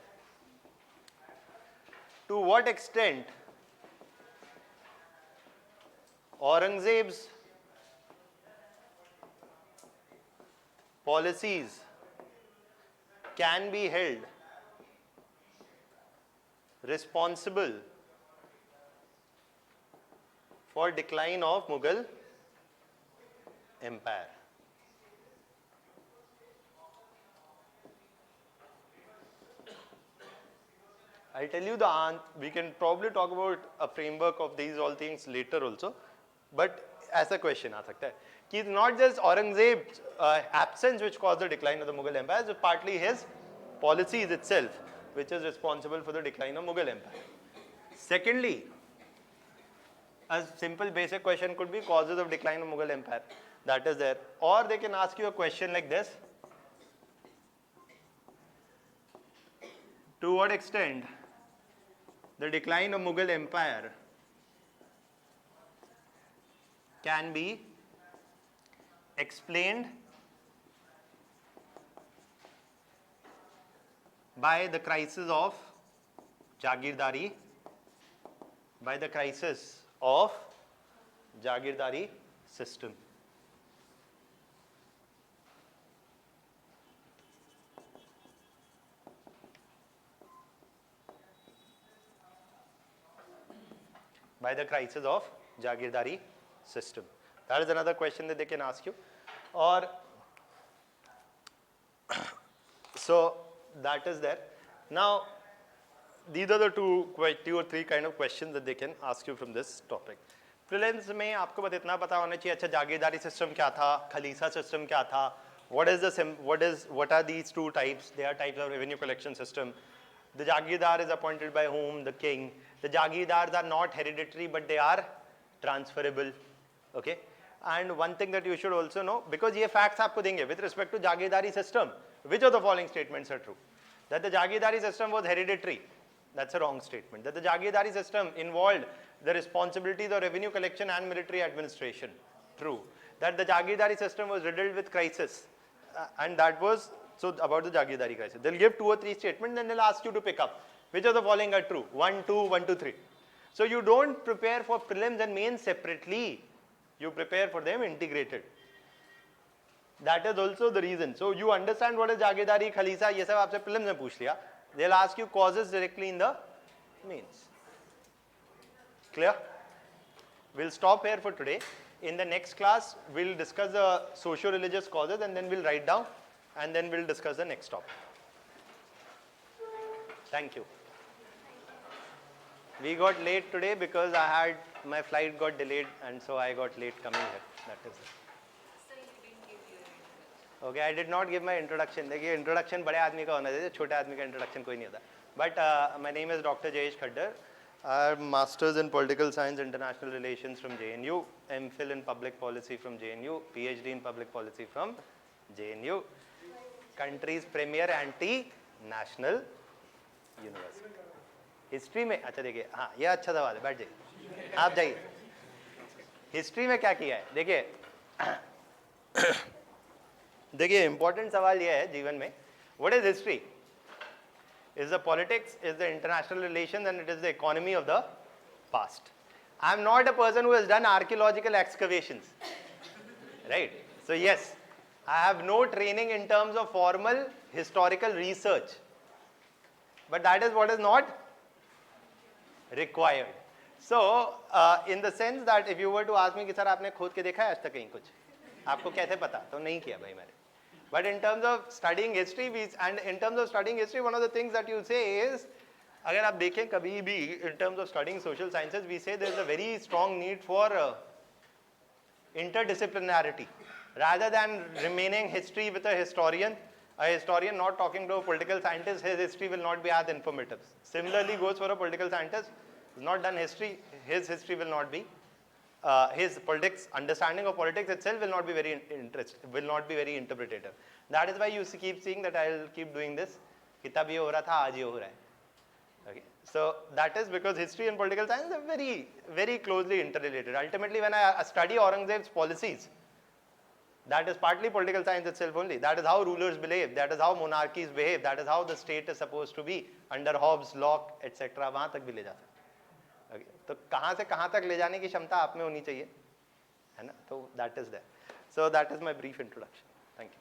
To what extent Aurangzeb's policies can be held responsible for decline of Mughal empire? I'll tell you the answer. We can probably talk about a framework of these all things later also, but as a question आ सकता है कि it's not just Aurangzeb's absence which caused the decline of the Mughal Empire, it's partly his policies itself which is responsible for the decline of Mughal Empire. Secondly, a simple basic question could be causes of decline of Mughal Empire. That is there. Or they can ask you a question like this. To what extent the decline of Mughal Empire can be explained by the crisis of Jagirdari, system. By the crisis of Jagirdari system. That is another question that they can ask you. Or so that is there. Now, these are the two or three kind of questions that they can ask you from this topic. Prelims में आपको बस इतना पता होना चाहिए अच्छा जागीरदारी system क्या था, खलीसा सिस्टम क्या था, what are these two types? They are types of revenue collection system. The Jagirdar is appointed by whom? The king. The Jagirdars are not hereditary, but they are transferable. Okay. And one thing that you should also know, because ये facts आपको देंगे with respect to Jagirdari system, which of the following statements are true? That the Jagirdari system was hereditary. That's a wrong statement. That the Jagirdari system involved the responsibilities of revenue collection and military administration. True. That the Jagirdari system was riddled with crisis. And that was so about the Jagirdari crisis. They'll give 2 or 3 statements, then they'll ask you to pick up which of the following are true. 1, 2, 1, 2, 3. So you don't prepare for prelims and mains separately. You prepare for them integrated. That is also the reason. So you understand what is Jagirdari, Khalisa, ये सब आपसे prelims में पूछ लिया. They'll ask you causes directly in the mains. Clear? We'll stop here for today. In the next class, we'll discuss the socio-religious causes and then we'll write down and then we'll discuss the next topic. Thank you. We got late today because my flight got delayed and so I got late coming here. That is it. So you didn't give your introduction. Okay, I did not give my introduction. देखिए introduction बड़े आदमी का होना चाहिए, छोटे आदमी का introduction कोई नहीं होता. But my name is Dr. Jayesh Khaddar. I have Masters in Political Science, International Relations from JNU, MPhil in Public Policy from JNU, PhD in Public Policy from JNU, country's premier anti-national university. History में अच्छा देखिए हाँ ये अच्छा सवाल है बैठ जाइए आप जाइए हिस्ट्री में क्या किया है देखिए इंपॉर्टेंट सवाल ये है जीवन में what is history is the politics, is the international relations and it is the economy of the past. I am not a person who has done archaeological excavations, right? So yes, I have no training in terms of formal historical research, but that is what is not required. So in the sense that if you were to ask me कि sir आपने खोद के देखा है आज तक कहीं कुछ आपको कैसे पता तो नहीं किया भाई मैंने. But in terms of studying history, one of the things that you say is, अगर आप देखें कभी भी in terms of studying social sciences, we say there is a very strong need for interdisciplinarity. Rather than remaining history with a historian not talking to a political scientist, his history will not be as informative. Similarly goes for a political scientist, who has not done history, his history will not be his politics understanding of politics itself will not be very interpretative. That is why you keep seeing that I will keep doing this कि तब ये हो रहा था आज ये हो रहा है. Okay, so that is because history and political science are very very closely interrelated. Ultimately, when I study Aurangzeb's policies, that is partly political science itself only. That is how rulers behave. That is how monarchies behave. That is how the state is supposed to be under Hobbes, Locke, etc. वहाँ तक भी ले जाता है. Okay. तो कहाँ से कहाँ तक ले जाने की क्षमता आप में होनी चाहिए है ना तो that is there. So that is my brief introduction. Thank you.